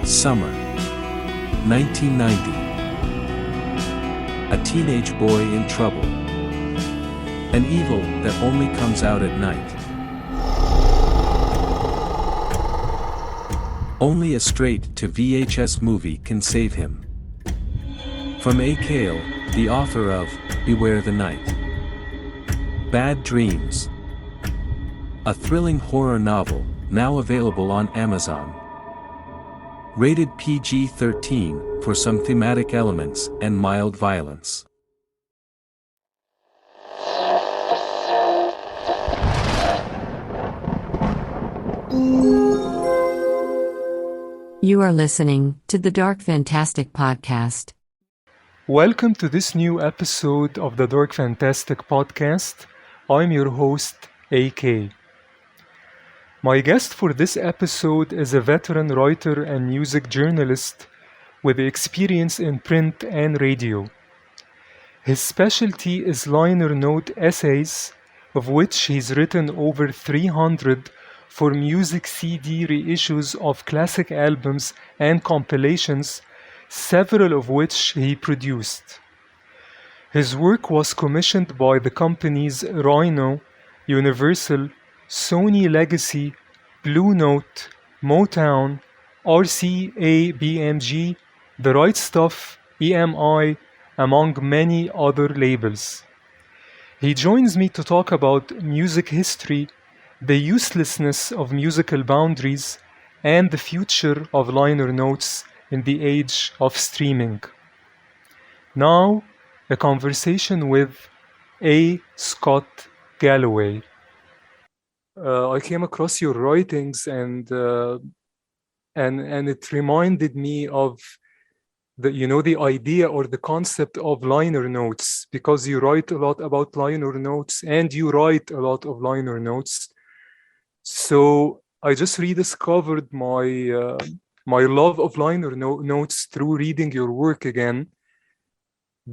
Summer, 1990. A teenage boy in trouble. An evil that only comes out at night. Only a straight-to VHS movie can save him. From A. Kale, the author of Beware the Night. Bad Dreams. A thrilling horror novel, now available on Amazon. Rated PG-13, for some thematic elements and mild violence. You are listening to the Dark Fantastic Podcast. Welcome to this new episode of the Dark Fantastic Podcast. I'm your host, AK. My guest for this episode is a veteran writer and music journalist with experience in print and radio. His specialty is liner note essays, of which he's written over 300 for music CD reissues of classic albums and compilations, several of which he produced. His work was commissioned by the companies Rhino, Universal, Sony Legacy, Blue Note, Motown, RCA BMG, The Right Stuff, EMI, among many other labels. He joins me to talk about music history, the uselessness of musical boundaries, and the future of liner notes in the age of streaming. Now, a conversation with A. Scott Galloway. I came across your writings and it reminded me of the idea or the concept of liner notes, because you write a lot about liner notes and you write a lot of liner notes. So I just rediscovered my love of liner notes through reading your work again,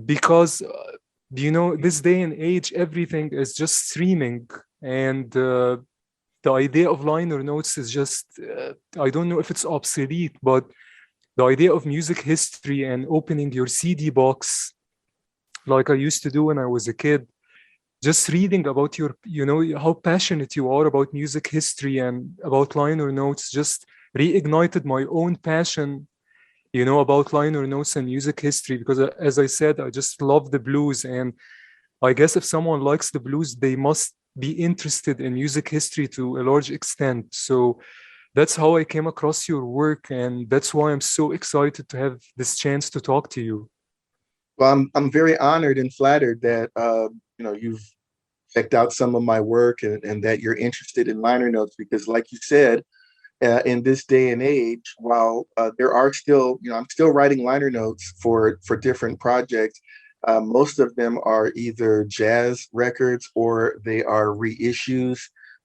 because this day and age everything is just streaming, and the idea of liner notes is just I don't know if it's obsolete, but the idea of music history and opening your CD box like I used to do when I was a kid, just reading about your how passionate you are about music history and about liner notes, just reignited my own passion about liner notes and music history, because as I said, I just love the blues, and I guess if someone likes the blues, they must be interested in music history to a large extent. So that's how I came across your work, and that's why I'm so excited to have this chance to talk to you. Well, I'm very honored and flattered that you've checked out some of my work and that you're interested in liner notes, because like you said, in this day and age, while there are still, I'm still writing liner notes for different projects. Most of them are either jazz records or they are reissues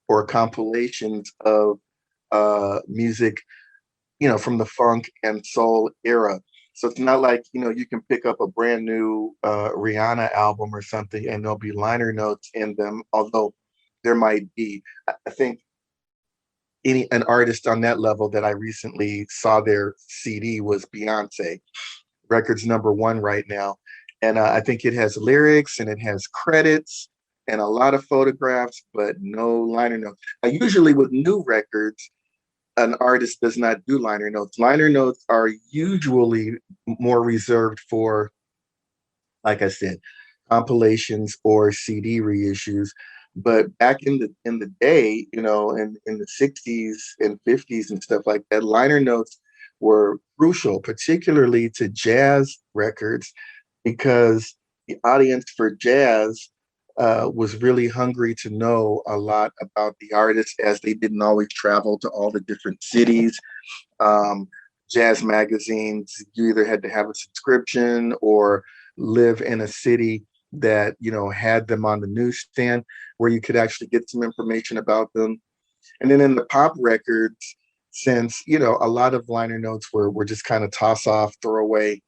or compilations of music, from the funk and soul era. So it's not like, you can pick up a brand new Rihanna album or something and there'll be liner notes in them, although there might be. I think an artist on that level that I recently saw their CD was Beyonce. Record's #1 right now. And I think it has lyrics and it has credits and a lot of photographs, but no liner notes. Usually with new records, an artist does not do liner notes. Liner notes are usually more reserved for, like I said, compilations or CD reissues. But back in the day, in the 60s and 50s and stuff like that, liner notes were crucial, particularly to jazz records, because the audience for jazz was really hungry to know a lot about the artist, as they didn't always travel to all the different cities. Jazz magazines, you either had to have a subscription or live in a city that, had them on the newsstand where you could actually get some information about them. And then in the pop records, since, a lot of liner notes were just kind of toss off, throwaway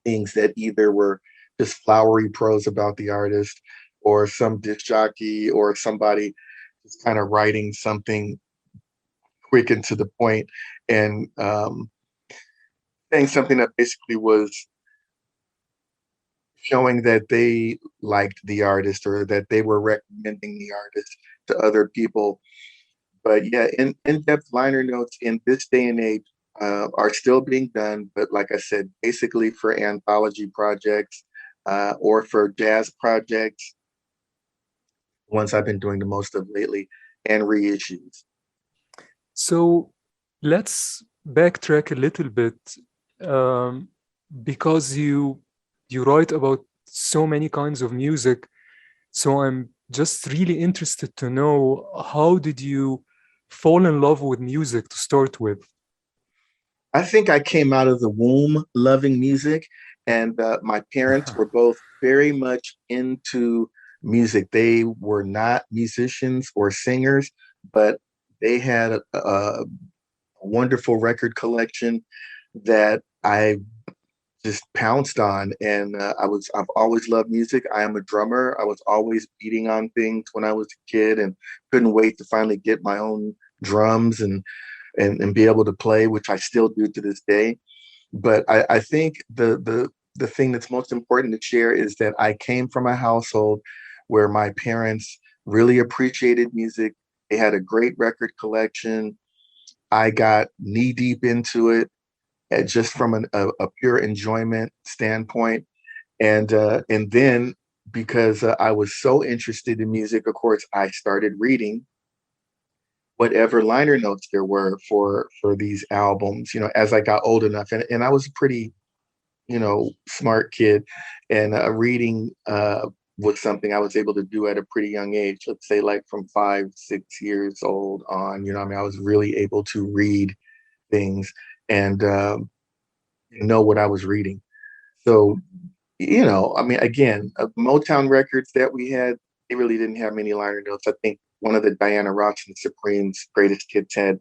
things that either were just flowery prose about the artist or some disc jockey or somebody just kind of writing something quick and to the point. And saying something that basically was showing that they liked the artist or that they were recommending the artist to other people. But yeah, in-depth liner notes in this day and age are still being done. But like I said, basically for anthology projects or for jazz projects, ones I've been doing the most of lately, and reissues. So let's backtrack a little bit, um, because you write about so many kinds of music. So I'm just really interested to know, how did you fall in love with music to start with? I think I came out of the womb loving music, and my parents were both very much into music. They were not musicians or singers, but they had a wonderful record collection that I just pounced on. And I've always loved music. I am a drummer. I was always beating on things when I was a kid, and couldn't wait to finally get my own drums and be able to play, which I still do to this day. But I think the thing that's most important to share is that I came from a household where my parents really appreciated music. They had a great record collection. I got knee deep into it, just from a pure enjoyment standpoint. And then because I was so interested in music, of course, I started reading whatever liner notes there were for these albums, as I got old enough. And I was a pretty, smart kid, and reading was something I was able to do at a pretty young age. Let's say like from 5, 6 years old on. I mean, I was really able to read things and know what I was reading. So, I mean, again, Motown records that we had, they really didn't have many liner notes. I think one of the Diana Ross and Supreme's greatest hits had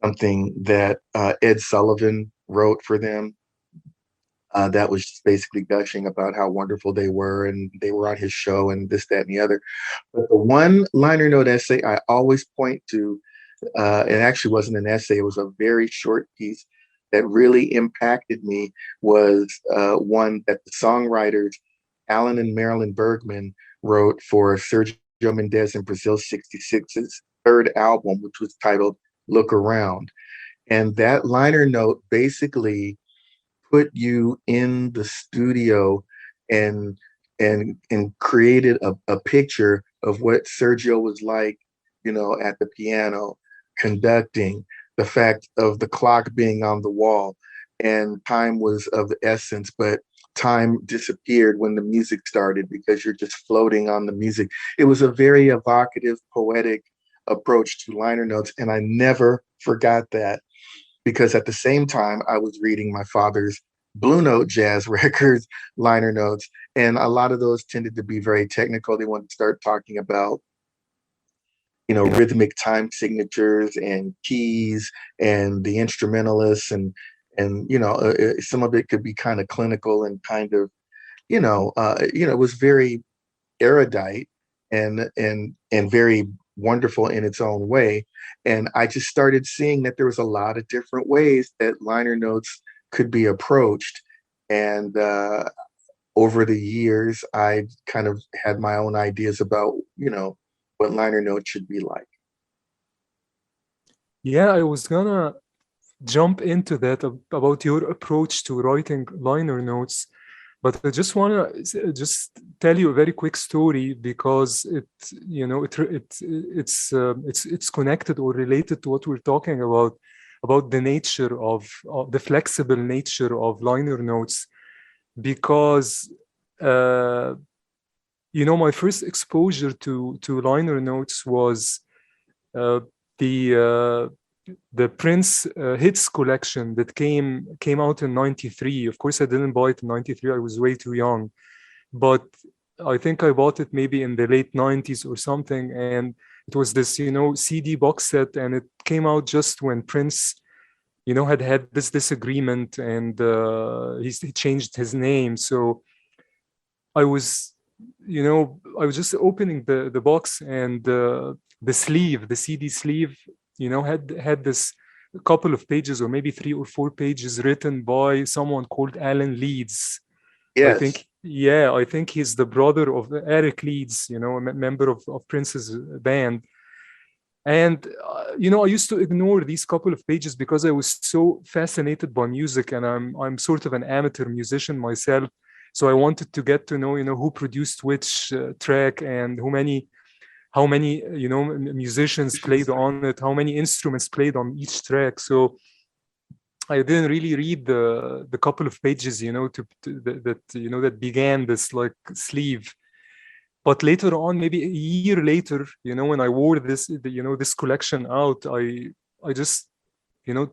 something that Ed Sullivan wrote for them. That was just basically gushing about how wonderful they were, and they were on his show, and this, that, and the other. But the one liner note essay I always point to, it actually wasn't an essay, it was a very short piece that really impacted me, was one that the songwriters Alan and Marilyn Bergman wrote for Sergio Mendes and Brazil 66's third album, which was titled Look Around. And that liner note basically put you in the studio and created a picture of what Sergio was like, at the piano, conducting, the fact of the clock being on the wall, and time was of the essence, but time disappeared when the music started because you're just floating on the music. It was a very evocative, poetic approach to liner notes, and I never forgot that, because at the same time I was reading my father's Blue Note jazz records liner notes, and a lot of those tended to be very technical. They wanted to start talking about rhythmic time signatures and keys and the instrumentalists, and some of it could be kind of clinical and kind of it was very erudite and very wonderful in its own way. And I just started seeing that there was a lot of different ways that liner notes could be approached. And over the years, I kind of had my own ideas about, what liner notes should be like. Yeah, I was gonna jump into that, about your approach to writing liner notes, but I just wanna just tell you a very quick story, because it's connected or related to what we're talking about the nature of the flexible nature of liner notes. Because my first exposure to liner notes was uh, the Prince hits collection that came out in '93. Of course, I didn't buy it in '93. I was way too young, but I think I bought it maybe in the late '90s or something. And it was this, CD box set, and it came out just when Prince, had this disagreement, and he changed his name. So I was, I was just opening the box, and the sleeve, the CD sleeve, had a couple of pages, or maybe 3 or 4 pages, written by someone called Alan Leeds. Yes. I think he's the brother of Eric Leeds, you know, a member of Prince's band. And you know, I used to ignore these couple of pages because I was so fascinated by music, and I'm sort of an amateur musician myself. So I wanted to get to know, you know, who produced which track, and how many you know musicians played on it, how many instruments played on each track. So I didn't really read the couple of pages, you know, that you know that began this like sleeve. But later on, maybe a year later, you know, when I wore this, you know, this collection out, I just, you know,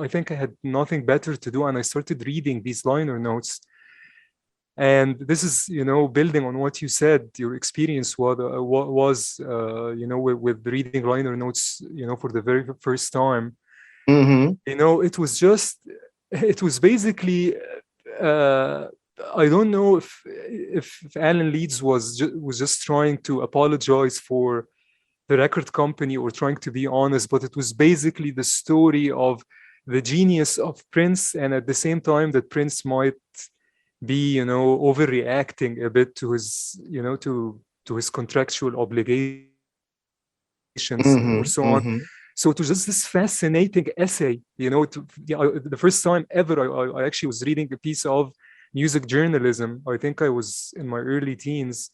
I think I had nothing better to do, and I started reading these liner notes. And this is, you know, building on what you said, your experience was you know, with reading liner notes, you know, for the very first time. Mm-hmm. You know, it was basically, uh, I don't know if Alan Leeds was just trying to apologize for the record company or trying to be honest, but it was basically the story of the genius of Prince, and at the same time that Prince might be, you know, overreacting a bit to his, you know, to his contractual obligations or Mm-hmm. so on. Mm-hmm. So it was just this fascinating essay, you know. The first time ever I actually was reading a piece of music journalism. I think I was in my early teens,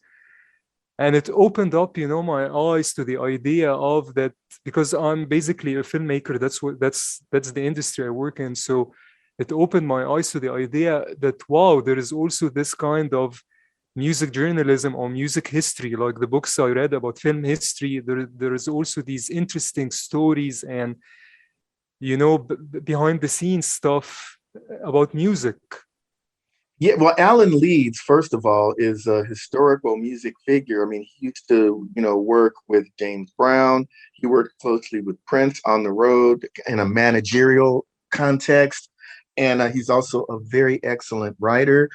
and it opened up, you know, my eyes to the idea of that, because I'm basically a filmmaker. That's the industry I work in. So it opened my eyes to the idea that, wow, there is also this kind of music journalism or music history, like the books I read about film history. There is also these interesting stories and, you know, behind the scenes stuff about music. Yeah, well, Alan Leeds, first of all, is a historical music figure. I mean, he used to, you know, work with James Brown. He worked closely with Prince on the road in a managerial context. And he's also a very excellent writer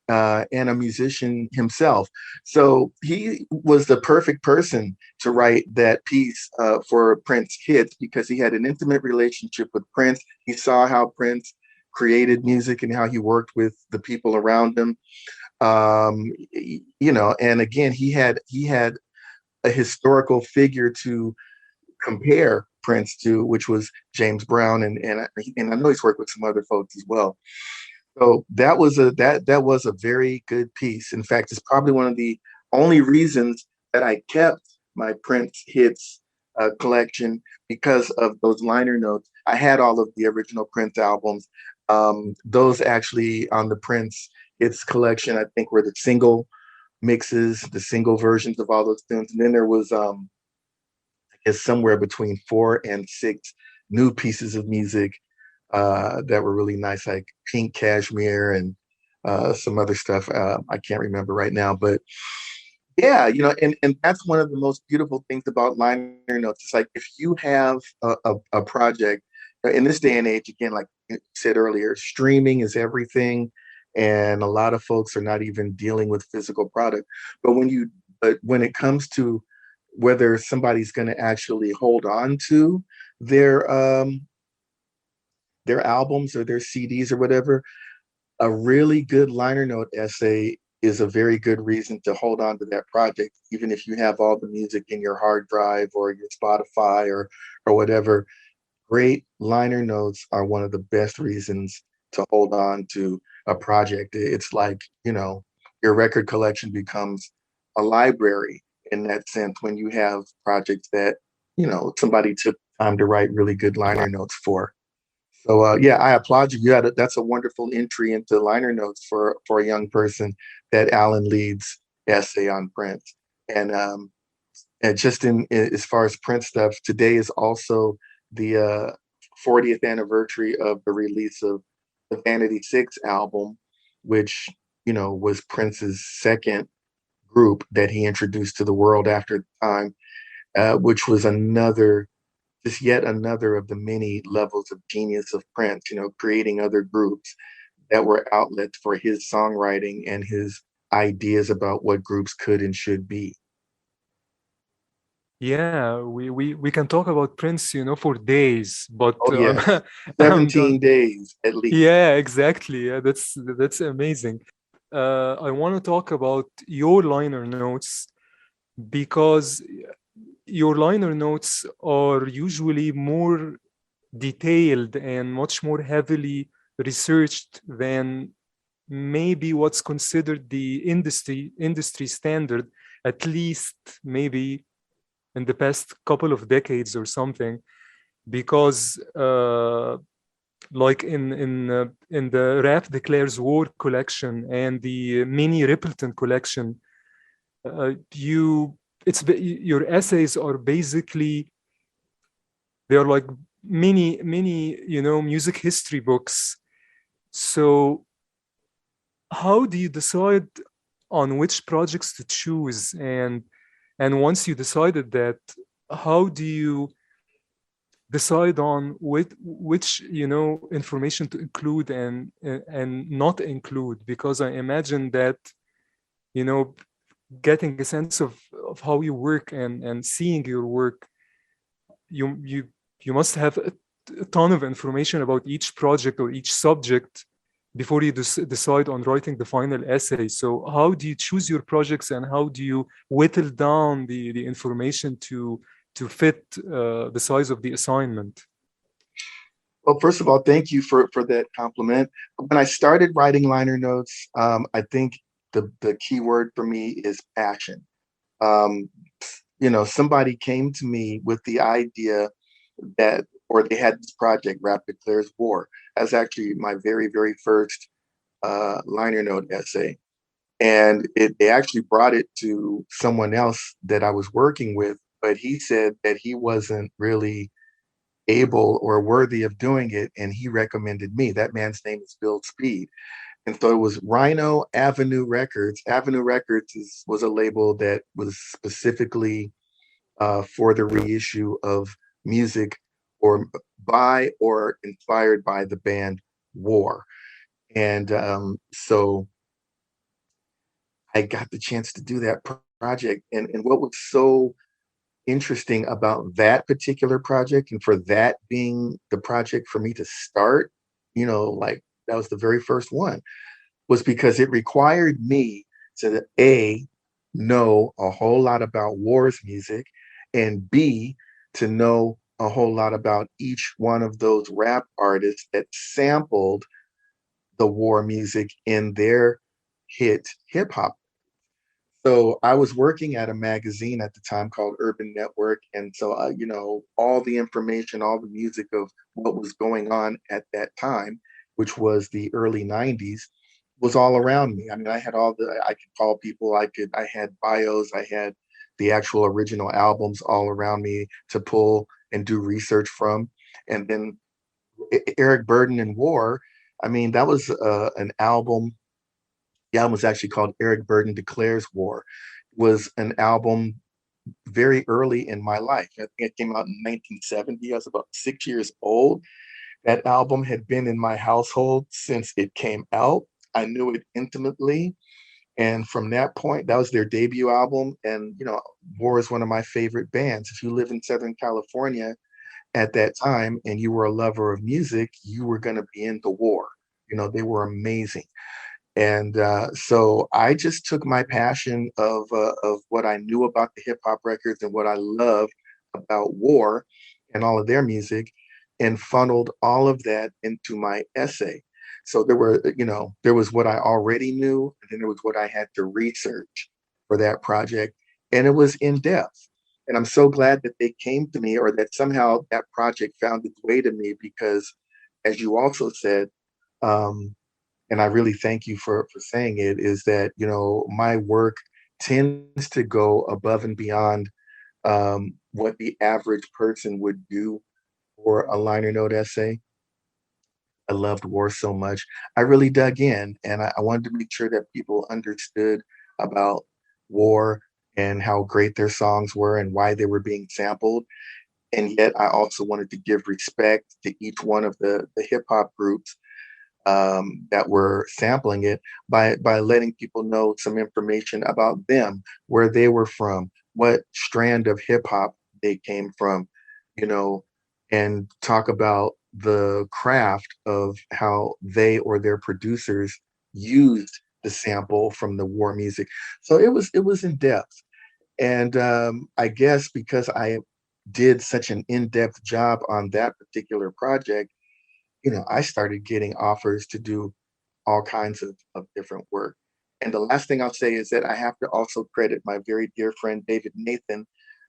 and a musician himself. So he was the perfect person to write that piece for Prince Hits, because he had an intimate relationship with Prince. He saw how Prince created music and how he worked with the people around him. You know, and again, he had a historical figure to compare Prince to, which was James Brown, and I know he's worked with some other folks as well. So that was a very good piece. In fact, it's probably one of the only reasons that I kept my Prince hits collection, because of those liner notes. I had all of the original Prince albums. Those actually on the Prince hits collection, I think, were the single mixes, the single versions of all those tunes. And then there was I guess somewhere between 4 and 6 new pieces of music that were really nice, like Pink Cashmere and some other stuff. I can't remember right now, but yeah, you know, and that's one of the most beautiful things about liner notes. It's like if you have a project in this day and age, again, like you said earlier, streaming is everything, and a lot of folks are not even dealing with physical product. But when it comes to whether somebody's going to actually hold on to their um, their albums or their CDs or whatever, a really good liner note essay is a very good reason to hold on to that project, even if you have all the music in your hard drive or your Spotify or whatever. Great liner notes are one of the best reasons to hold on to a project. It's like, you know, your record collection becomes a library in that sense when you have projects that, you know, somebody took time to write really good liner notes for. So yeah, I applaud you. That's a wonderful entry into liner notes for a young person. That Alan Leeds essay on Prince, and and just as far as Prince stuff, today is also the 40th anniversary of the release of the Vanity Six album, which, you know, was Prince's second group that he introduced to the world after the time, which was another just yet another of the many levels of genius of Prince, you know, creating other groups that were outlets for his songwriting and his ideas about what groups could and should be. Yeah, we can talk about Prince, for days, but Oh yes, I'm done. 17 days at least. Yeah, exactly. Yeah, that's amazing. I want to talk about your liner notes because your liner notes are usually more detailed and much more heavily researched than maybe what's considered the industry standard, at least maybe in the past couple of decades or something, because like in the Rap Declares War collection and the Mini Rippleton collection, you your essays are basically, they're like mini music history books. So how do you decide on which projects to choose, and once you decided that, how do you decide on which information to include and not include? Because I imagine that you know getting a sense of how you work and seeing your work, you you must have a ton of information about each project or each subject before you decide on writing the final essay. So how do you choose your projects, and how do you whittle down the information to fit the size of the assignment? Well, first of all, thank you for that compliment. When I started writing liner notes, I think the key word for me is passion. Um, somebody came to me with the idea that, or they had this project, Rap Declares War. That's actually my very, very first liner note essay. And they actually brought it to someone else that I was working with, but he said that he wasn't really able or worthy of doing it, and he recommended me. That man's name is Bill Speed. And so it was Rhino Avenue Records. Avenue Records was a label that was specifically for the reissue of music or by or inspired by the band War. And so I got the chance to do that project. And what was so interesting about that particular project, and for that being the project for me to start, like that was the very first one, was because it required me to A, know a whole lot about War's music, and B, to know a whole lot about each one of those rap artists that sampled the War music in their hit hip hop. So I was working at a magazine at the time called Urban Network, and so all the information, all the music of what was going on at that time, which was the early '90s, was all around me. I mean, I had I could call people, I had bios, I had the actual original albums all around me to pull and do research from, and then Eric Burden and War. I mean, that was an album. The album was actually called Eric Burden Declares War. It was an album very early in my life. I think it came out in 1970. I was about 6 years old. That album had been in my household since it came out. I knew it intimately. And from that point, that was their debut album. And, War is one of my favorite bands. If you live in Southern California at that time and you were a lover of music, you were going to be into War. They were amazing. And so I just took my passion of what I knew about the hip hop records and what I loved about War and all of their music, and funneled all of that into my essay. So there was what I already knew, and then there was what I had to research for that project, and it was in depth. And I'm so glad that they came to me, or that somehow that project found its way to me, because, as you also said, um, and I really thank you for saying it, is that, my work tends to go above and beyond what the average person would do for a liner note essay. I loved War so much. I really dug in, and I wanted to make sure that people understood about War and how great their songs were and why they were being sampled. And yet I also wanted to give respect to each one of the hip hop groups that were sampling it, by letting people know some information about them, where they were from, what strand of hip hop they came from, you know, and talk about the craft of how they or their producers used the sample from the war music. So it was in depth. And I guess because I did such an in-depth job on that particular project, I started getting offers to do all kinds of different work. And the last thing I'll say is that I have to also credit my very dear friend David Nathan,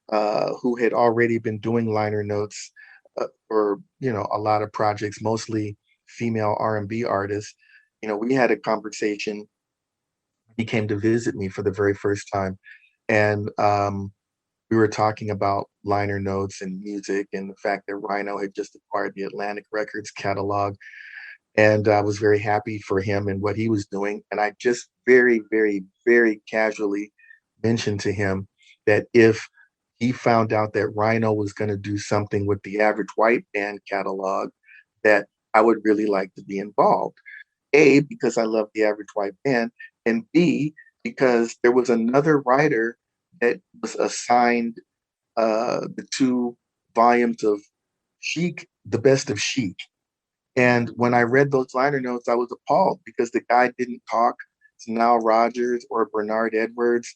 who had already been doing liner notes for a lot of projects, mostly female R&B artists. We had a conversation. He came to visit me for the very first time, and we were talking about liner notes and music and the fact that Rhino had just acquired the Atlantic Records catalog. And I was very happy for him and what he was doing. And I just very, very, very casually mentioned to him that if he found out that Rhino was going to do something with the Average White Band catalog, that I would really like to be involved. A, because I love the Average White Band, and B, because there was another writer that was assigned the 2 volumes of Chic, the best of Chic. And when I read those liner notes, I was appalled because the guy didn't talk to Nile Rodgers or Bernard Edwards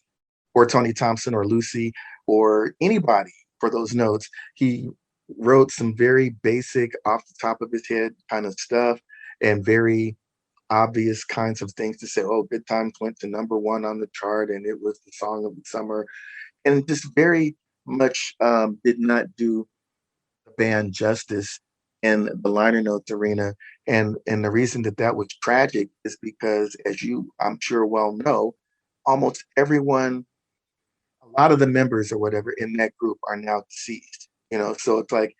or Tony Thompson or Lucy or anybody for those notes. He wrote some very basic, off the top of his head kind of stuff and very obvious kinds of things to say, oh, Good Times went to #1 on the chart and it was the song of the summer. And it just very much did not do the band justice in the liner notes arena. And the reason that that was tragic is because, as you, I'm sure, well know, almost everyone, a lot of the members or whatever in that group are now deceased. So it's like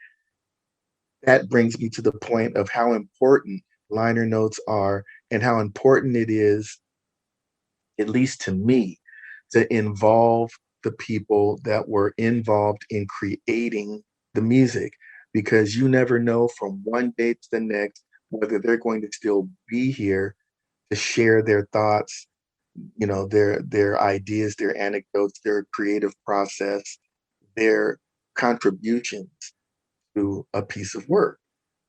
that brings me to the point of how important liner notes are and how important it is, at least to me, to involve the people that were involved in creating the music, because you never know from one day to the next whether they're going to still be here to share their thoughts, their ideas, their anecdotes, their creative process, their contributions to a piece of work.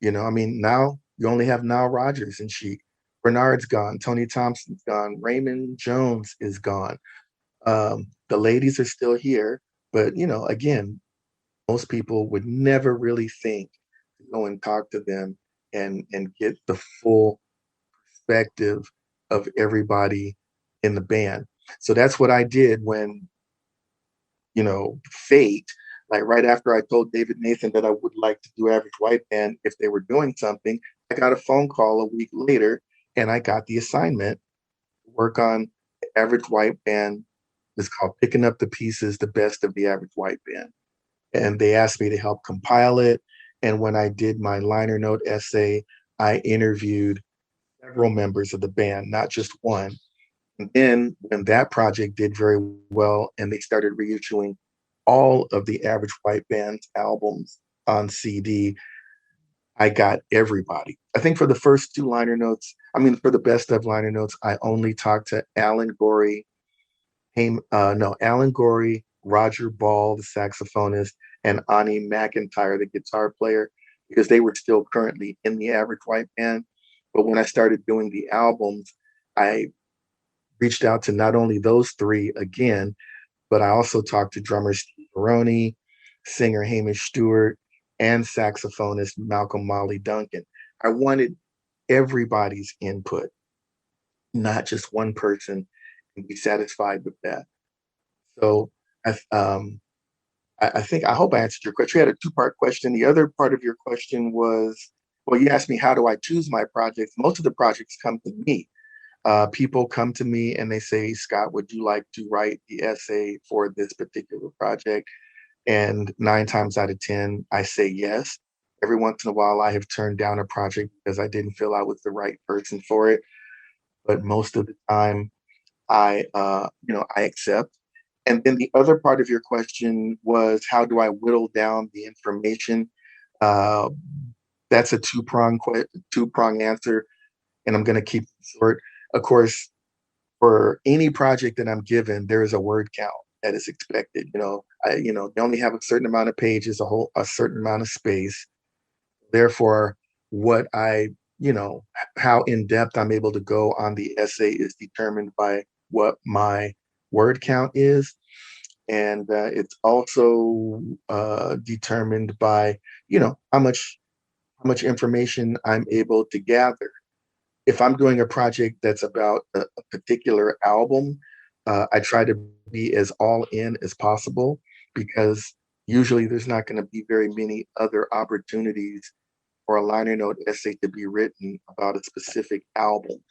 I mean, now you only have Nile Rodgers and Chic. Bernard's gone. Tony Thompson's gone. Raymond Jones is gone. The ladies are still here, but again, most people would never really think to go and talk to them and get the full perspective of everybody in the band. So that's what I did when, fate, like right after I told David Nathan that I would like to do Average White Band if they were doing something, I got a phone call a week later and I got the assignment to work on the Average White Band. It's called Picking Up the Pieces, the Best of the Average White Band. And they asked me to help compile it. And when I did my liner note essay, I interviewed several members of the band, not just one. And then when that project did very well and they started reissuing all of the Average White Band's albums on CD, I got everybody. I think for the first 2 liner notes, for the best of liner notes, I only talked to Alan Gorey, Alan Gorey, Roger Ball, the saxophonist, and Ani McIntyre, the guitar player, because they were still currently in the Average White Band. But when I started doing the albums, I reached out to not only those 3 again, but I also talked to drummer Steve Baroni, singer Hamish Stewart, and saxophonist Malcolm Molly Duncan. I wanted everybody's input, not just one person, and be satisfied with that. So I hope I answered your question. You had a 2-part question. The other part of your question was, well, you asked me how do I choose my projects. Most of the projects come to me. People come to me and they say, Scott, would you like to write the essay for this particular project? And 9 times out of 10, I say yes. Every once in a while, I have turned down a project because I didn't feel I was the right person for it. But most of the time, I accept. And then the other part of your question was, how do I whittle down the information? That's a two-prong answer, and I'm going to keep it short. Of course, for any project that I'm given, there is a word count. that is expected. They only have a certain amount of pages, a certain amount of space. Therefore, what I, how in depth I'm able to go on the essay is determined by what my word count is. And it's also determined by, how much information I'm able to gather. If I'm doing a project that's about a particular album, I try to be as all in as possible, because usually there's not going to be very many other opportunities for a liner note essay to be written about a specific album.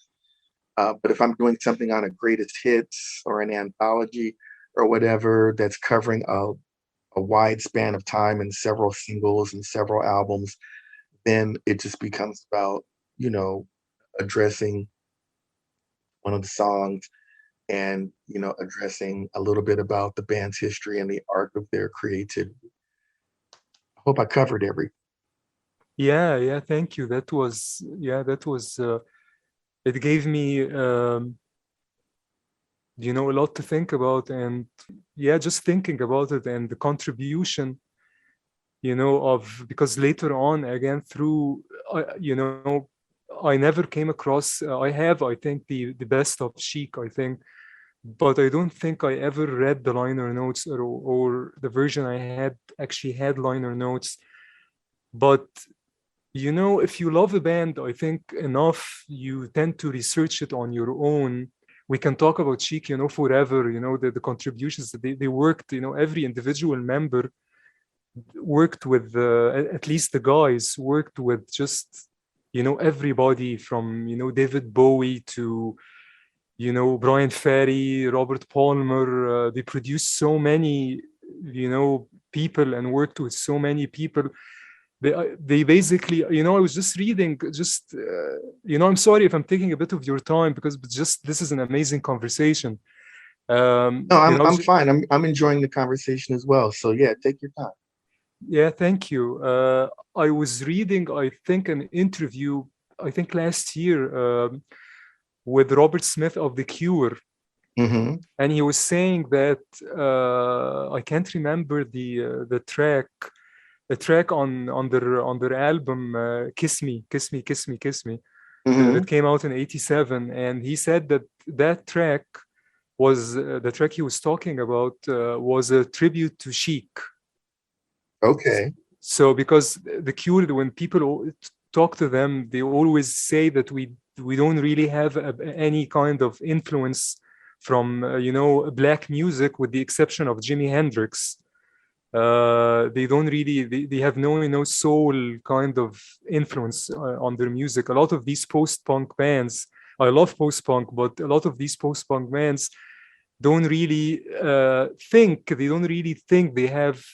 But if I'm doing something on a greatest hits or an anthology or whatever that's covering a wide span of time and several singles and several albums, then it just becomes about, addressing one of the songs and, addressing a little bit about the band's history and the arc of their creativity. I hope I covered everything. Yeah, thank you. That was it gave me a lot to think about. And just thinking about it and the contribution, because later on, again, through I never came across, I think the best of Chic, I think, but I don't think I ever read the liner notes, or the version I had actually had liner notes. But if you love a band, I think enough, you tend to research it on your own. We can talk about Chic, forever, the contributions that they worked, every individual member worked with, at least the guys worked with just, everybody from, David Bowie to, Brian Ferry, Robert Palmer. They produced so many, people, and worked with so many people. They basically, I was just reading, I'm sorry if I'm taking a bit of your time, because this is an amazing conversation. No, I'm fine. I'm enjoying the conversation as well. So yeah, take your time. Yeah, thank you. I was reading, I think, an interview, I think last year, with Robert Smith of The Cure. Mm-hmm. And he was saying that, I can't remember the track, on their album, Kiss Me, Mm-hmm. that came out in 87. And he said that track was, the track he was talking about, was a tribute to Chic. Okay. So because The Cure, when people talk to them, they always say that we don't really have any kind of influence from, black music, with the exception of Jimi Hendrix. They don't really, they have no soul kind of influence on their music. A lot of these post-punk bands, I love post-punk, but a lot of these post-punk bands don't really think they have,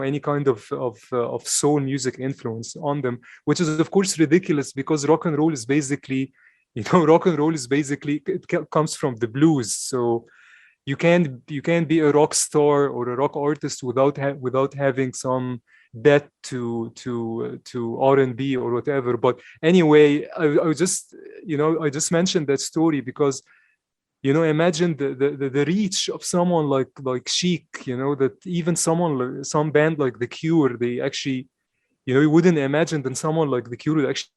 any kind of soul music influence on them, which is of course ridiculous, because rock and roll is basically, it comes from the blues. So you can't be a rock star or a rock artist without having some bet to R&B or whatever. But anyway, I just mentioned that story because, imagine the reach of someone like Chic, that even some band like The Cure, they actually, you wouldn't imagine that someone like The Cure would actually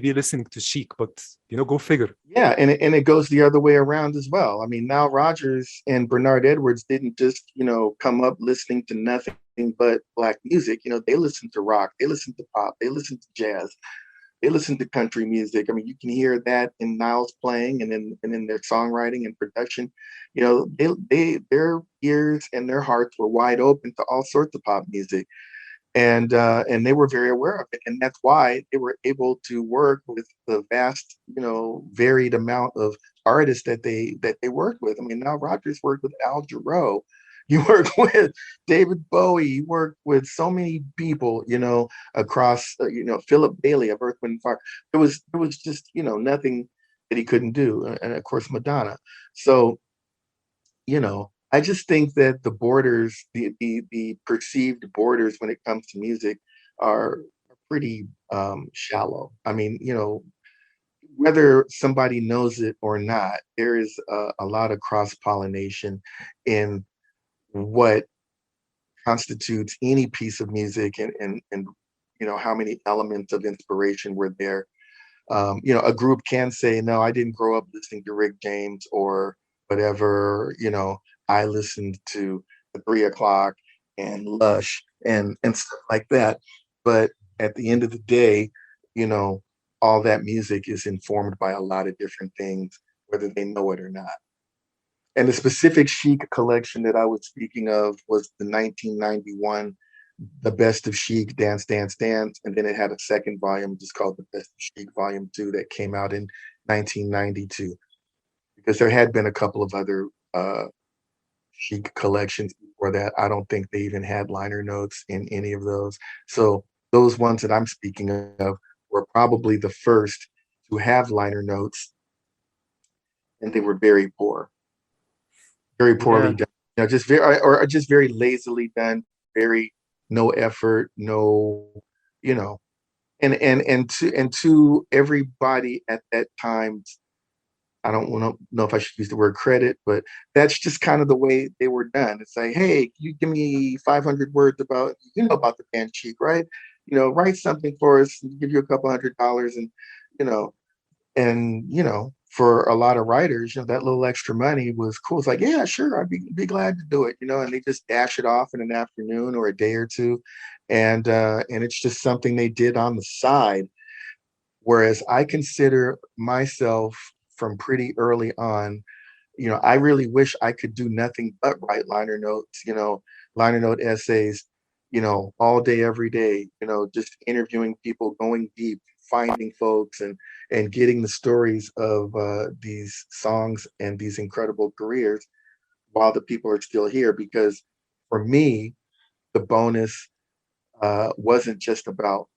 be listening to Chic, but go figure. Yeah, and it goes the other way around as well. I mean, Nile Rodgers and Bernard Edwards didn't just, come up listening to nothing but black music. They listened to rock, they listened to pop, they listened to jazz, they listen to country music. I mean, you can hear that in Niles playing and in their songwriting and production. Their ears and their hearts were wide open to all sorts of pop music. And they were very aware of it. And that's why they were able to work with the vast, varied amount of artists that they worked with. I mean, Nile Rodgers worked with Al Jarreau. You worked with David Bowie. You worked with so many people, across, Philip Bailey of Earth, Wind and Fire. It was just, nothing that he couldn't do. And of course, Madonna. So, I just think that the borders, the perceived borders when it comes to music are pretty shallow. I mean, whether somebody knows it or not, there is a lot of cross-pollination in what constitutes any piece of music, and how many elements of inspiration were there. A group can say, no, I didn't grow up listening to Rick James or whatever. I listened to the 3 o'clock and Lush and stuff like that. But at the end of the day, you know, all that music is informed by a lot of different things, whether they know it or not. And the specific Chic collection that I was speaking of was the 1991, The Best of Chic, Dance, Dance, Dance. And then it had a second volume just called The Best of Chic Volume 2 that came out in 1992. Because there had been a couple of other Chic collections before that. I don't think they even had liner notes in any of those. So those ones that I'm speaking of were probably the first to have liner notes, and they were very poor. Very poorly Yeah. done. Just very, or just very lazily done. Very no effort, no, you know, and to everybody at that time. I don't want to know if I should use the word credit, but that's just kind of the way they were done. It's like, hey, you give me 500 words about, about the band Cheek, right? Write something for us, and give you a couple $100, and you know, for a lot of writers, that little extra money was cool. It's like, yeah, sure, I'd be glad to do it, and they just dash it off in an afternoon or a day or two, and it's just something they did on the side. Whereas I consider myself from pretty early on, I really wish I could do nothing but write liner notes, liner note essays, all day, every day, just interviewing people, going deep, finding folks, and getting the stories of these songs and these incredible careers while the people are still here. Because for me, the bonus wasn't just about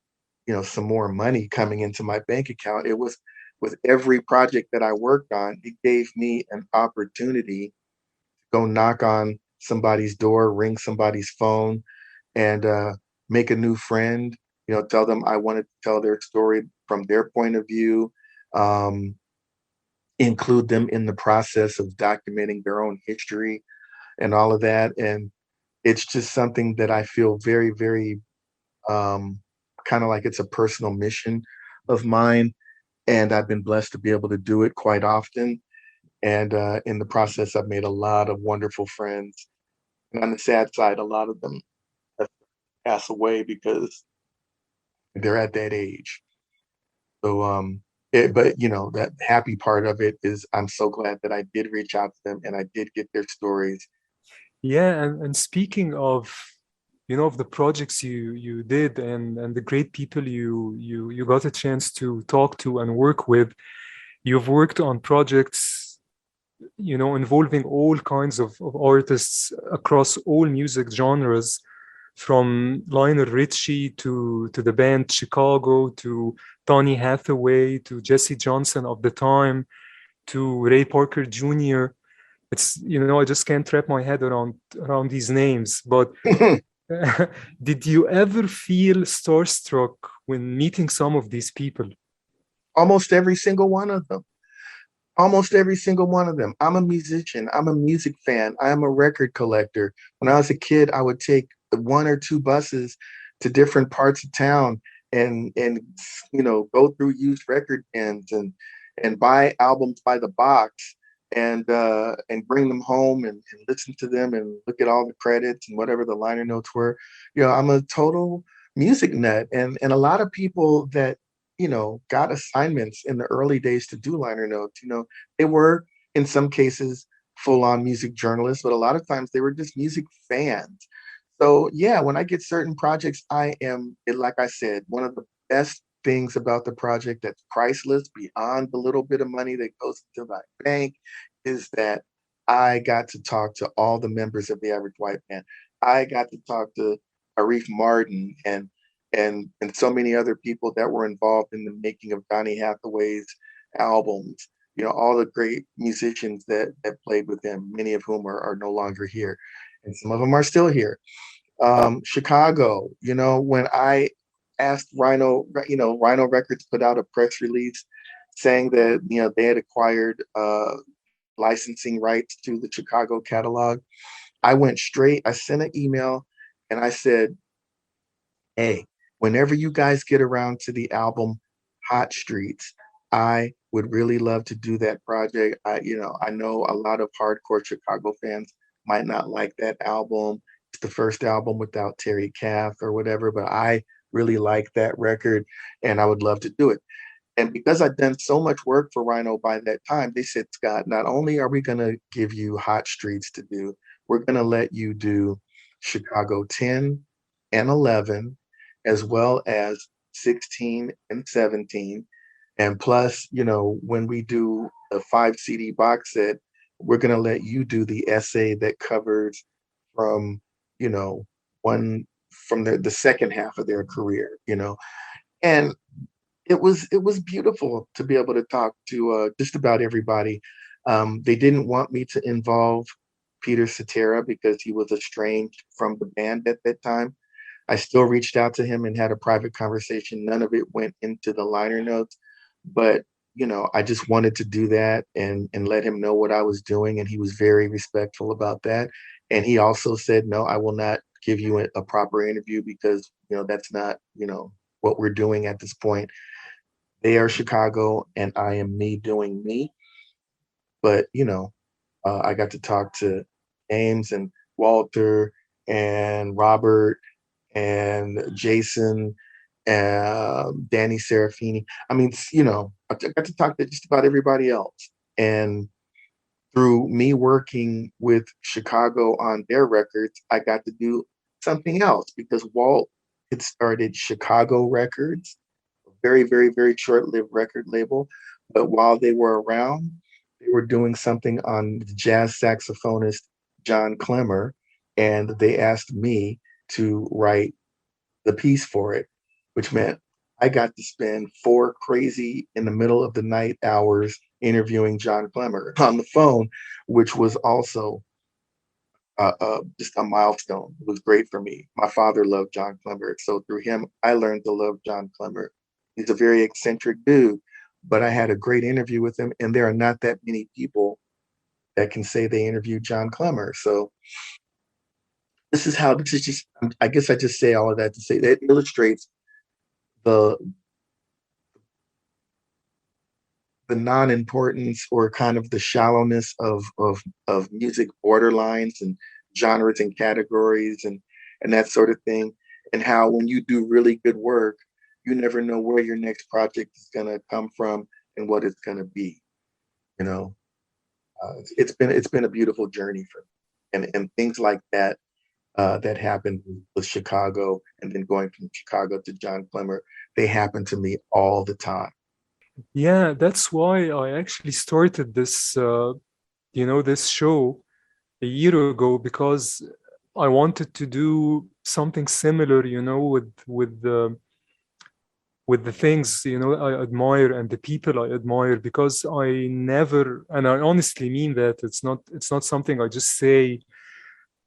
some more money coming into my bank account. It was, with every project that I worked on, it gave me an opportunity to go knock on somebody's door, ring somebody's phone, and make a new friend. Tell them I wanted to tell their story from their point of view, um, include them in the process of documenting their own history and all of that. And it's just something that I feel very, very kind of like it's a personal mission of mine, and I've been blessed to be able to do it quite often. And in the process, I've made a lot of wonderful friends. And on the sad side, a lot of them have passed away because they're at that age. So, but that happy part of it is I'm so glad that I did reach out to them and I did get their stories. Yeah, and speaking of, of the projects you did, and the great people you got a chance to talk to and work with, you've worked on projects, involving all kinds of artists across all music genres, from Lionel Richie to the band Chicago, to Tony Hathaway, to Jesse Johnson of the time, to Ray Parker Jr. It's, I just can't wrap my head around these names. But did you ever feel starstruck when meeting some of these people? Almost every single one of them. Almost every single one of them. I'm a musician. I'm a music fan. I'm a record collector. When I was a kid, I would take 1 or 2 buses to different parts of town and go through used record bins and buy albums by the box and bring them home and listen to them and look at all the credits and whatever the liner notes were. I'm a total music nut, and a lot of people that got assignments in the early days to do liner notes. They were, in some cases, full-on music journalists, but a lot of times they were just music fans. So yeah, when I get certain projects, like I said, one of the best things about the project that's priceless beyond the little bit of money that goes into my bank is that I got to talk to all the members of the Average White Band. I got to talk to Arif Mardin and so many other people that were involved in the making of Donny Hathaway's albums. All the great musicians that played with him, many of whom are no longer here, and some of them are still here. Chicago, when I asked Rhino, Rhino Records put out a press release saying that they had acquired licensing rights to the Chicago catalog. I went straight. I sent an email and I said, "Hey, whenever you guys get around to the album Hot Streets, I would really love to do that project. I know a lot of hardcore Chicago fans might not like that album. It's the first album without Terry Kath or whatever, but I really like that record and I would love to do it." And because I'd done so much work for Rhino by that time, they said, "Scott, not only are we going to give you Hot Streets to do, we're going to let you do Chicago 10 and 11, as well as 16 and 17. And plus, when we do a 5 CD box set, we're going to let you do the essay that covers from, one from the second half of their career, And it was beautiful to be able to talk to just about everybody. They didn't want me to involve Peter Cetera because he was estranged from the band at that time. I still reached out to him and had a private conversation. None of it went into the liner notes, but I just wanted to do that and let him know what I was doing, and he was very respectful about that. And he also said, "No, I will not give you a proper interview because that's not what we're doing at this point. They are Chicago, and I am me doing me." But I got to talk to James and Walter and Robert and Jason and Danny Serafini. I mean, I got to talk to just about everybody else. And through me working with Chicago on their records, I got to do something else because Walt had started Chicago Records, a very, very, very short-lived record label. But while they were around, they were doing something on the jazz saxophonist John Clemmer, and they asked me to write the piece for it, which meant I got to spend 4 crazy in the middle of the night hours interviewing John Clemmer on the phone, which was also just a milestone. It was great for me. My father loved John Clemmer, so through him, I learned to love John Clemmer. He's a very eccentric dude, but I had a great interview with him, and there are not that many people that can say they interviewed John Clemmer. So this is just, I guess I just say all of that to say that illustrates the non-importance or kind of the shallowness of music borderlines and genres and categories and that sort of thing, and how when you do really good work, you never know where your next project is going to come from and what it's going to be. It's been a beautiful journey for me, and things like that that happened with Chicago, and then going from Chicago to John Clemmer, they happen to me all the time. Yeah, that's why I actually started this, this show a year ago, because I wanted to do something similar, with the things, I admire and the people I admire, because I never, and I honestly mean that, it's not something I just say.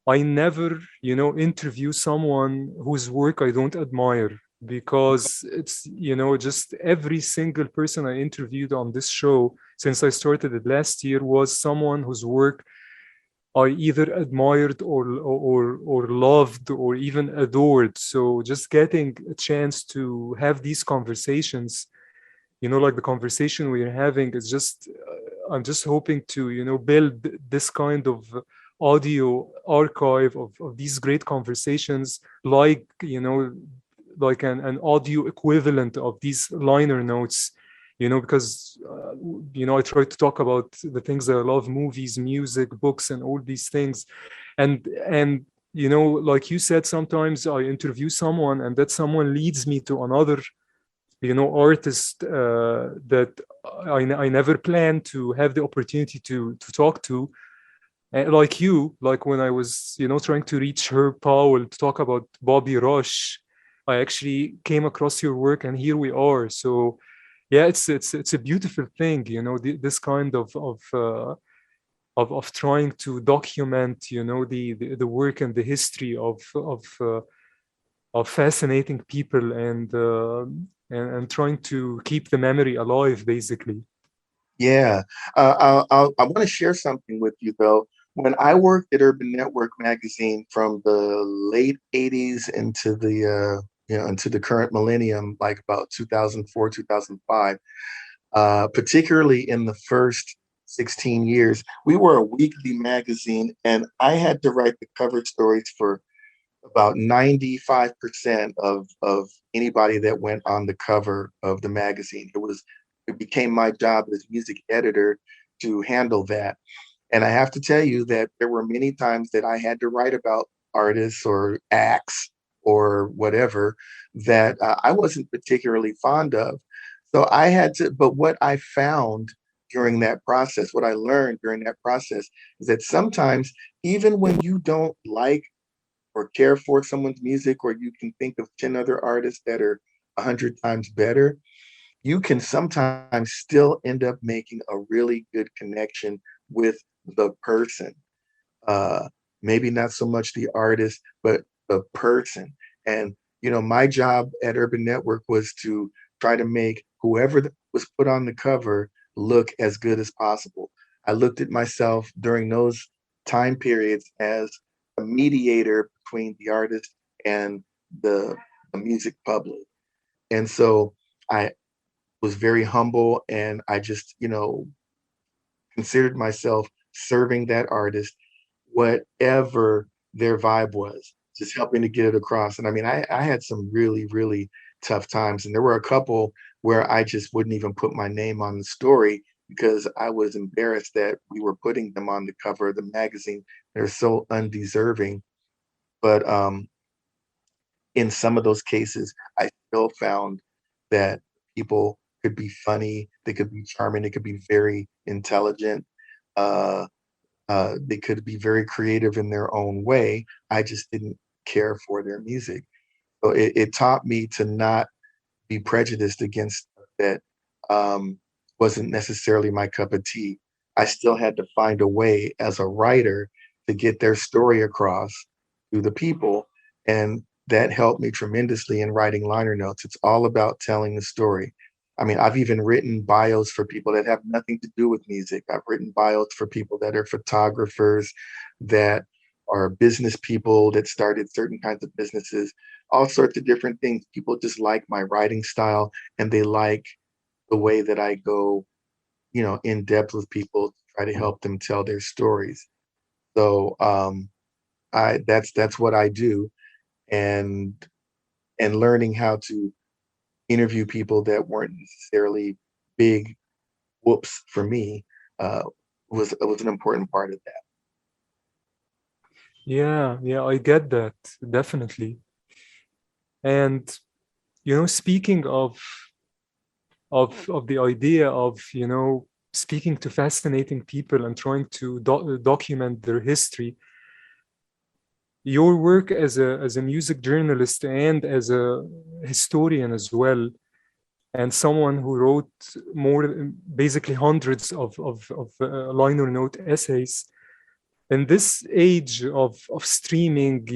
I never, interview someone whose work I don't admire, because it's, just every single person I interviewed on this show since I started it last year was someone whose work I either admired or loved or even adored. So just getting a chance to have these conversations, like the conversation we're having, is just, I'm just hoping to, build this kind of audio archive of these great conversations, like, like an audio equivalent of these liner notes, because, I try to talk about the things that I love: movies, music, books, and all these things. And, like you said, sometimes I interview someone and that someone leads me to another, artist that I never planned to have the opportunity to talk to. Like you, like when I was, trying to reach Herb Powell to talk about Bobby Rush, I actually came across your work, and here we are. So, yeah, it's a beautiful thing, this kind of trying to document, the work and the history of fascinating people. And and trying to keep the memory alive, basically. Yeah, I want to share something with you though. When I worked at Urban Network magazine from the late '80s into the into the current millennium, like about 2004, 2005, particularly in the first 16 years, we were a weekly magazine, and I had to write the cover stories for about 95% of anybody that went on the cover of the magazine. It became my job as music editor to handle that. And I have to tell you that there were many times that I had to write about artists or acts or whatever that I wasn't particularly fond of. So I had to, but what I found during that process, what I learned during that process is that sometimes, even when you don't like or care for someone's music, or you can think of 10 other artists that are 100 times better, you can sometimes still end up making a really good connection with the person. Uh, Maybe not so much the artist, but the person. And, my job at Urban Network was to try to make whoever was put on the cover look as good as possible. I looked at myself during those time periods as a mediator between the artist and the, the music public. And so I was very humble, and I just, considered myself serving that artist, whatever their vibe was, just helping to get it across. And I mean, I had some really, really tough times. And there were a couple where I just wouldn't even put my name on the story because I was embarrassed that we were putting them on the cover of the magazine. They're so undeserving. But in some of those cases, I still found that people could be funny, they could be charming, they could be very intelligent. Uh, they could be very creative in their own way. I just didn't care for their music. So it taught me to not be prejudiced against stuff that wasn't necessarily my cup of tea. I still had to find a way as a writer to get their story across to the people. And that helped me tremendously in writing liner notes. It's all about telling the story. I mean, I've even written bios for people that have nothing to do with music. I've written bios for people that are photographers, that are business people that started certain kinds of businesses, all sorts of different things. People just like my writing style, and they like the way that I go, in depth with people to try to help them tell their stories. So I that's what I do, and learning how to interview people that weren't necessarily big whoops for me uh, was an important part of that. Yeah, yeah, I get that, definitely. And speaking of the idea of speaking to fascinating people and trying to document their history, your work as a music journalist and as a historian as well, and someone who wrote more, basically hundreds of liner note essays in this age of streaming,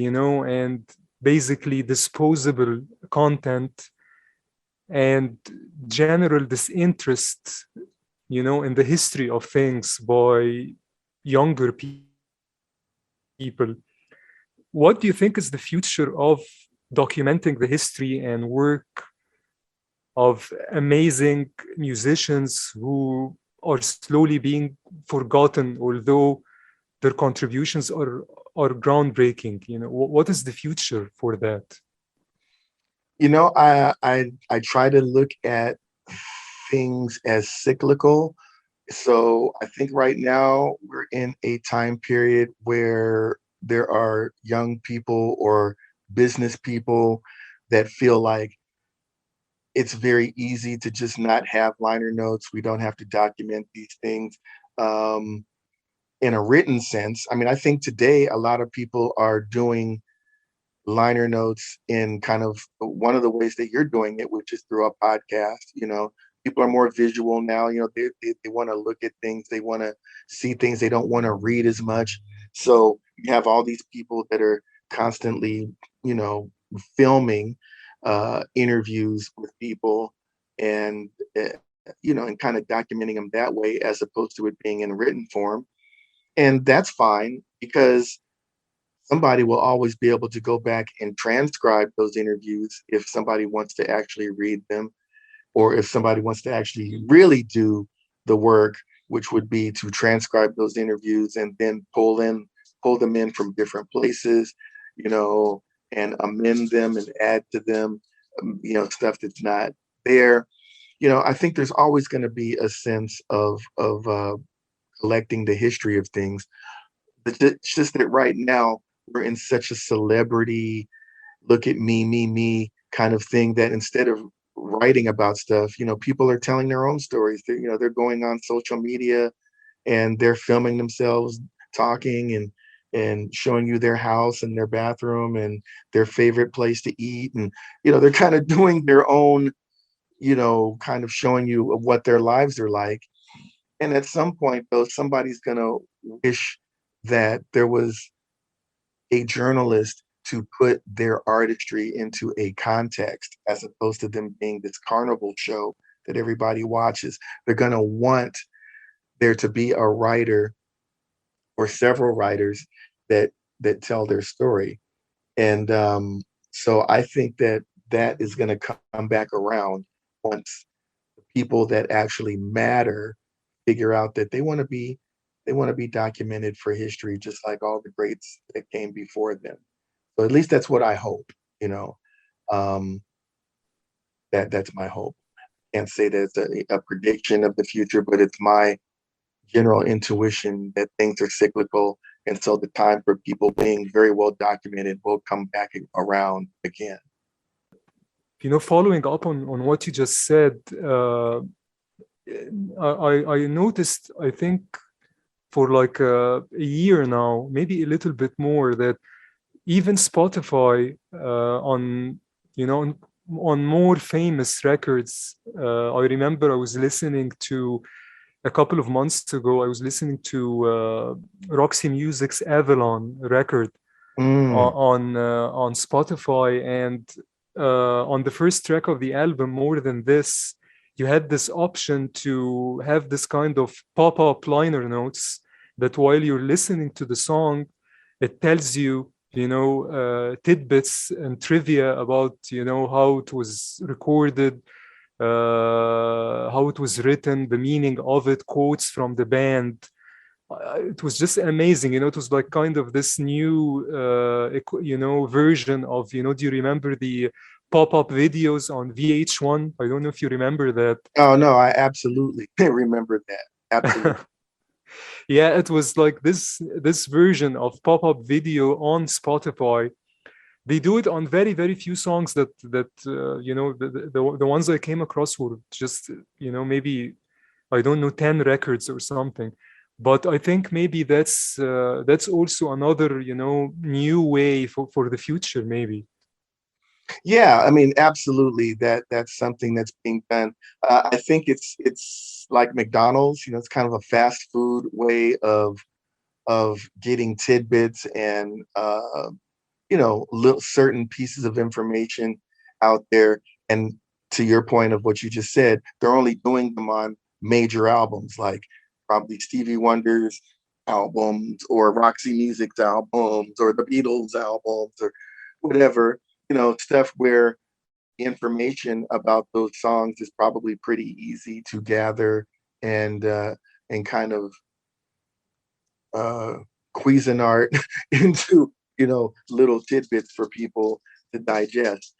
and basically disposable content and general disinterest, in the history of things by younger people. What do you think is the future of documenting the history and work of amazing musicians who are slowly being forgotten, although their contributions are groundbreaking? What is the future for that? I try to look at things as cyclical. So I think right now we're in a time period where there are young people or business people that feel like it's very easy to just not have liner notes. We don't have to document these things in a written sense. I mean, I think today a lot of people are doing liner notes in kind of one of the ways that you're doing it, which is through a podcast. People are more visual now. They want to look at things, they want to see things, they don't want to read as much. So you have all these people that are constantly, filming. interviews with people, and and kind of documenting them that way, as opposed to it being in written form. And that's fine, because somebody will always be able to go back and transcribe those interviews if somebody wants to actually read them, or if somebody wants to actually really do the work, which would be to transcribe those interviews and then pull them in from different places, and amend them and add to them, stuff that's not there. I think there's always going to be a sense of collecting the history of things. But it's just that right now we're in such a celebrity, look at me kind of thing, that instead of writing about stuff, people are telling their own stories. They're going on social media and they're filming themselves talking and showing you their house and their bathroom and their favorite place to eat. And, they're kind of doing their own, kind of showing you what their lives are like. And at some point, though, somebody's going to wish that there was a journalist to put their artistry into a context, as opposed to them being this carnival show that everybody watches. They're going to want there to be a writer or several writers that tell their story. And so I think that is going to come back around once the people that actually matter figure out that they want to be documented for history, just like all the greats that came before them. So at least that's what I hope. That's my hope. Can't say that it's a prediction of the future, but it's my general intuition that things are cyclical, and so the time for people being very well documented will come back around again. Following up on what you just said, I noticed, I think, for like a year now, maybe a little bit more, that even Spotify on more famous records. I remember I was listening to, a couple of months ago, I was listening to Roxy Music's Avalon record on Spotify, and on the first track of the album, More Than This, you had this option to have this kind of pop-up liner notes that while you're listening to the song, it tells you, tidbits and trivia about, how it was recorded, how it was written, the meaning of it, quotes from the band. It was just amazing. It was like kind of this new, version of, do you remember the pop-up videos on VH1? I don't know if you remember that. Oh, no, I absolutely remember that. Absolutely. Yeah, it was like this version of pop-up video on Spotify. They do it on very, very few songs that the ones I came across were just, maybe, I don't know, 10 records or something. But I think maybe that's also another, new way for the future, maybe. Yeah, I mean, absolutely. That's something that's being done. I think it's like McDonald's. It's kind of a fast food way of getting tidbits and little certain pieces of information out there. And to your point of what you just said, they're only doing them on major albums, like probably Stevie Wonder's albums or Roxy Music's albums or the Beatles albums or whatever. Stuff where information about those songs is probably pretty easy to gather and kind of Cuisinart into little tidbits for people to digest.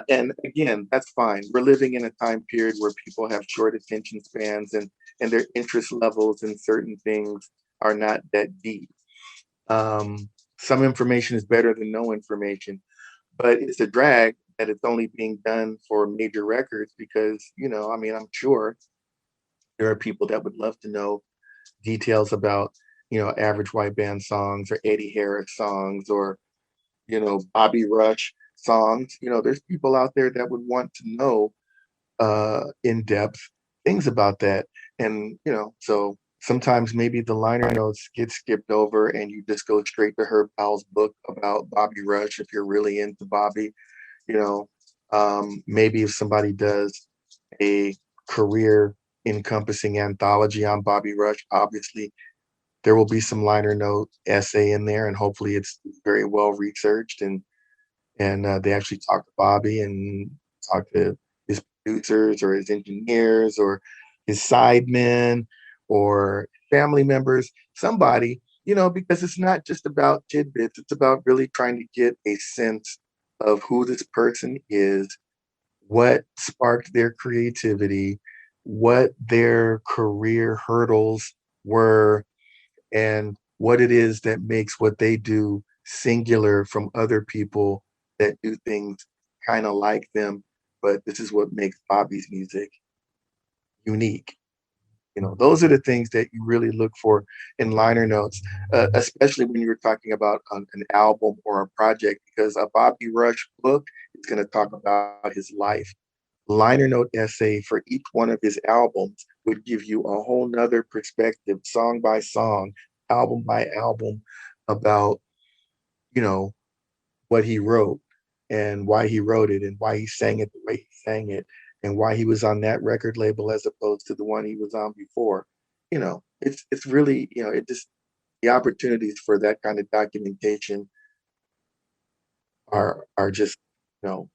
And again, that's fine. We're living in a time period where people have short attention spans and their interest levels in certain things are not that deep. Some information is better than no information. But it's a drag that it's only being done for major records because, I'm sure there are people that would love to know details about, Average White Band songs or Eddie Harris songs or, Bobby Rush songs. There's people out there that would want to know in-depth things about that. And, so sometimes maybe the liner notes get skipped over and you just go straight to Herb Powell's book about Bobby Rush if you're really into Bobby, Maybe if somebody does a career encompassing anthology on Bobby Rush, obviously there will be some liner note essay in there, and hopefully it's very well researched, and they actually talk to Bobby and talk to his producers or his engineers or his sidemen or family members, somebody, because it's not just about tidbits. It's about really trying to get a sense of who this person is, what sparked their creativity, what their career hurdles were, and what it is that makes what they do singular from other people that do things kind of like them. But this is what makes Bobby's music unique. Those are the things that you really look for in liner notes, especially when you're talking about an album or a project, because a Bobby Rush book is going to talk about his life. Liner note essay for each one of his albums would give you a whole nother perspective, song by song, album by album, about, you know, what he wrote and why he wrote it and why he sang it the way he sang it and why he was on that record label as opposed to the one he was on before. It's really, it just, the opportunities for that kind of documentation are just, you know,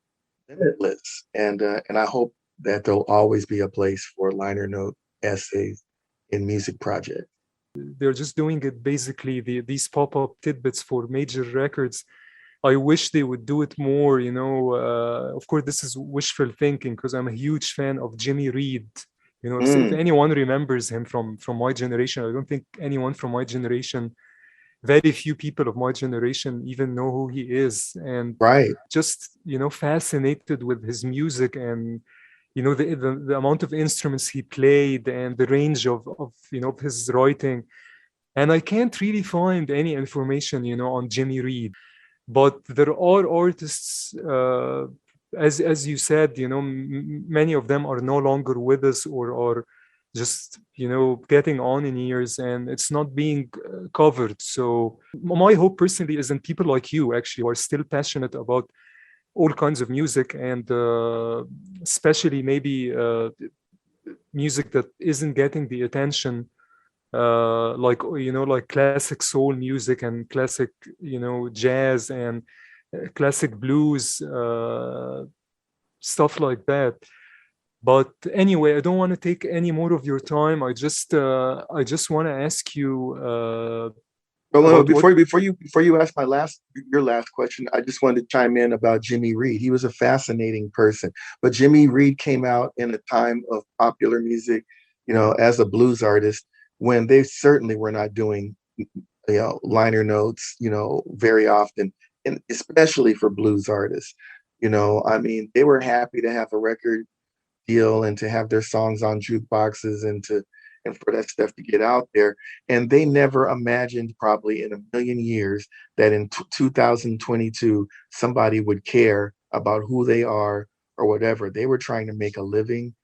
limitless. And I hope that there'll always be a place for liner note essays in music projects. They're just doing it basically, these pop-up tidbits for major records. I wish they would do it more, of course, this is wishful thinking because I'm a huge fan of Jimmy Reed. So if anyone remembers him from my generation, I don't think anyone from my generation, very few people of my generation even know who he is. And Right. just, fascinated with his music and, the amount of instruments he played and the range of his writing. And I can't really find any information, on Jimmy Reed. But there are artists, as you said, many of them are no longer with us or are just, getting on in years, and it's not being covered. So my hope personally is in people like you, actually, who are still passionate about all kinds of music, and especially maybe music that isn't getting the attention, like classic soul music and classic jazz and classic blues, stuff like that. But anyway, I don't want to take any more of your time. I just want to ask you Well, before you ask your last question, I just wanted to chime in about Jimmy Reed. He was a fascinating person, but Jimmy Reed came out in a time of popular music, as a blues artist, when they certainly were not doing, liner notes, very often, and especially for blues artists. I mean, they were happy to have a record deal and to have their songs on jukeboxes and for that stuff to get out there. And they never imagined, probably in a million years, that in 2022 somebody would care about who they are or whatever. They were trying to make a living,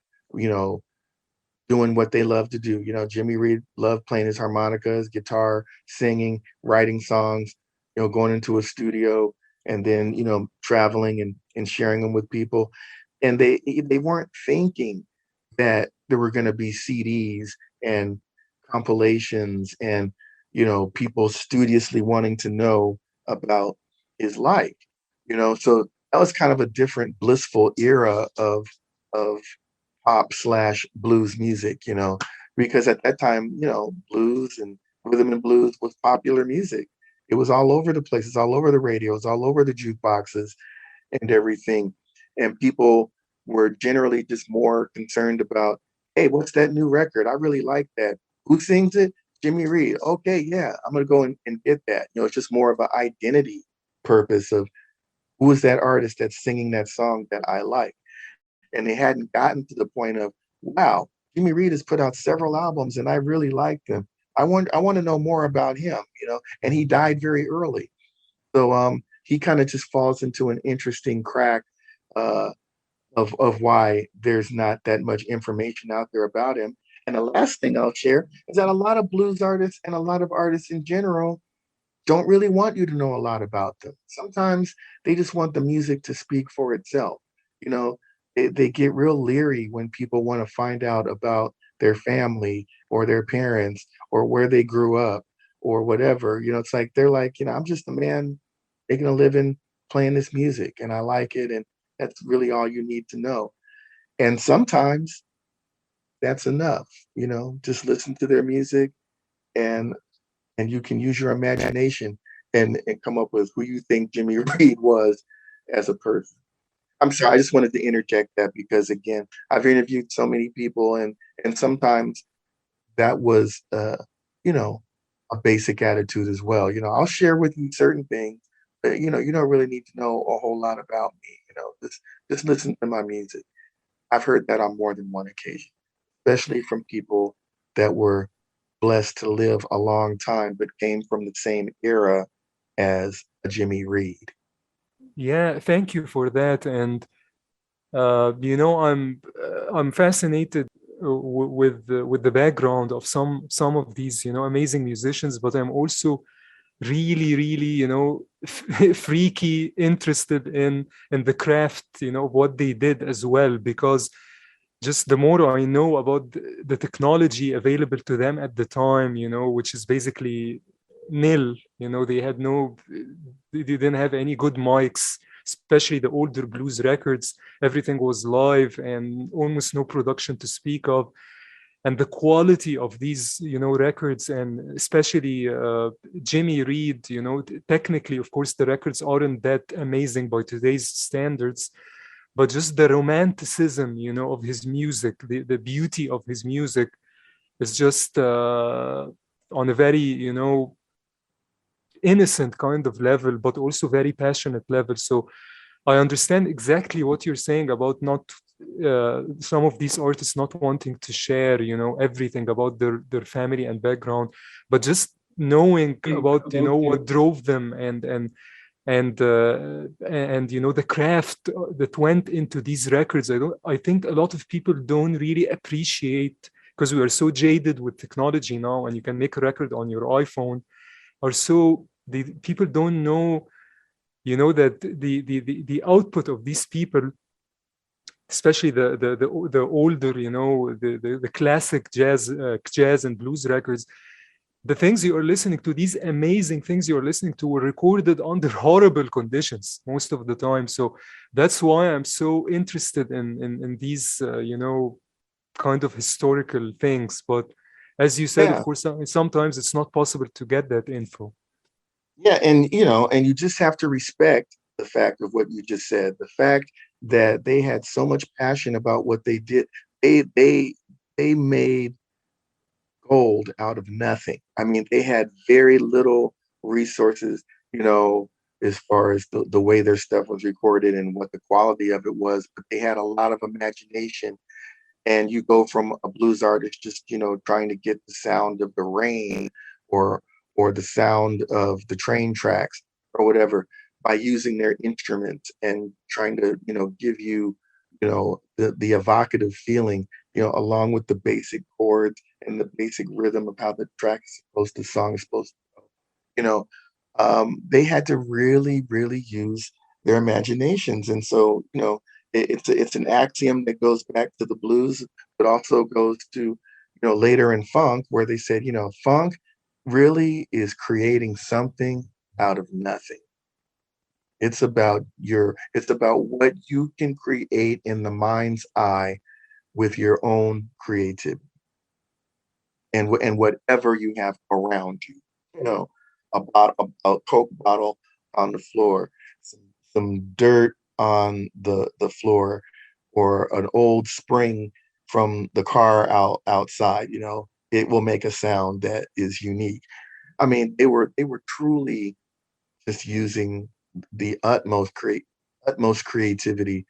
doing what they love to do. Jimmy Reed loved playing his harmonica, his guitar, singing, writing songs, going into a studio and then, traveling and sharing them with people. And they weren't thinking that there were going to be CDs and compilations and, people studiously wanting to know about his life, so that was kind of a different blissful era of pop / blues music, because at that time, blues and rhythm and blues was popular music. It was all over the places, all over the radios, all over the jukeboxes and everything. And people were generally just more concerned about, hey, what's that new record? I really like that. Who sings it? Jimmy Reed. Okay, yeah, I'm going to go and get that. It's just more of an identity purpose of who is that artist that's singing that song that I like. And they hadn't gotten to the point of, wow, Jimmy Reed has put out several albums and I really like them. I want to know more about him, and he died very early. So he kind of just falls into an interesting crack of why there's not that much information out there about him. And the last thing I'll share is that a lot of blues artists and a lot of artists in general don't really want you to know a lot about them. Sometimes they just want the music to speak for itself. You know, they get real leery when people want to find out about their family or their parents or where they grew up or whatever. It's like they're like, I'm just a man making a living playing this music and I like it, and that's really all you need to know. And sometimes that's enough, just listen to their music, and you can use your imagination and come up with who you think Jimmy Reed was as a person. I'm sorry, I just wanted to interject that because again, I've interviewed so many people, and sometimes that was a basic attitude as well. I'll share with you certain things, but you don't really need to know a whole lot about me. Just listen to my music. I've heard that on more than one occasion, especially from people that were blessed to live a long time but came from the same era as a Jimmy Reed. Yeah, thank you for that. And I'm fascinated with the background of some of these amazing musicians, but I'm also really, really, freaky interested in the craft, of what they did as well, because just the more I know about the technology available to them at the time, which is basically nil, they had they didn't have any good mics, especially the older blues records. Everything was live and almost no production to speak of. And the quality of these, records, and especially Jimmy Reed, technically, of course, the records aren't that amazing by today's standards, but just the romanticism, of his music, the beauty of his music is just on a very, innocent kind of level, but also very passionate level. So I understand exactly what you're saying about not some of these artists not wanting to share, everything about their family and background, but just knowing about, what drove them and the craft that went into these records. I think a lot of people don't really appreciate, because we are so jaded with technology now, and you can make a record on your iPhone, or so the people don't know, that the output of these people, especially the older, the classic jazz and blues records, the things you are listening to, these amazing things you are listening to, were recorded under horrible conditions most of the time. So that's why I'm so interested in these, kind of historical things. But as you said, of course, sometimes it's not possible to get that info. Yeah, and and you just have to respect the fact of what you just said. The fact that they had so much passion about what they did. They made gold out of nothing. I mean, they had very little resources, as far as the way their stuff was recorded and what the quality of it was, but they had a lot of imagination. And you go from a blues artist just, trying to get the sound of the rain or the sound of the train tracks or whatever by using their instruments and trying to, give you, the evocative feeling, along with the basic chords and the basic rhythm of how the song is supposed to go. They had to really, really use their imaginations. And so, it's an axiom that goes back to the blues, but also goes to, later in funk, where they said, funk really is creating something out of nothing. It's about what you can create in the mind's eye with your own creativity and whatever you have around you. A Coke bottle on the floor, some dirt on the floor, or an old spring from the car outside. It will make a sound that is unique. I mean, they were truly just using the utmost creativity,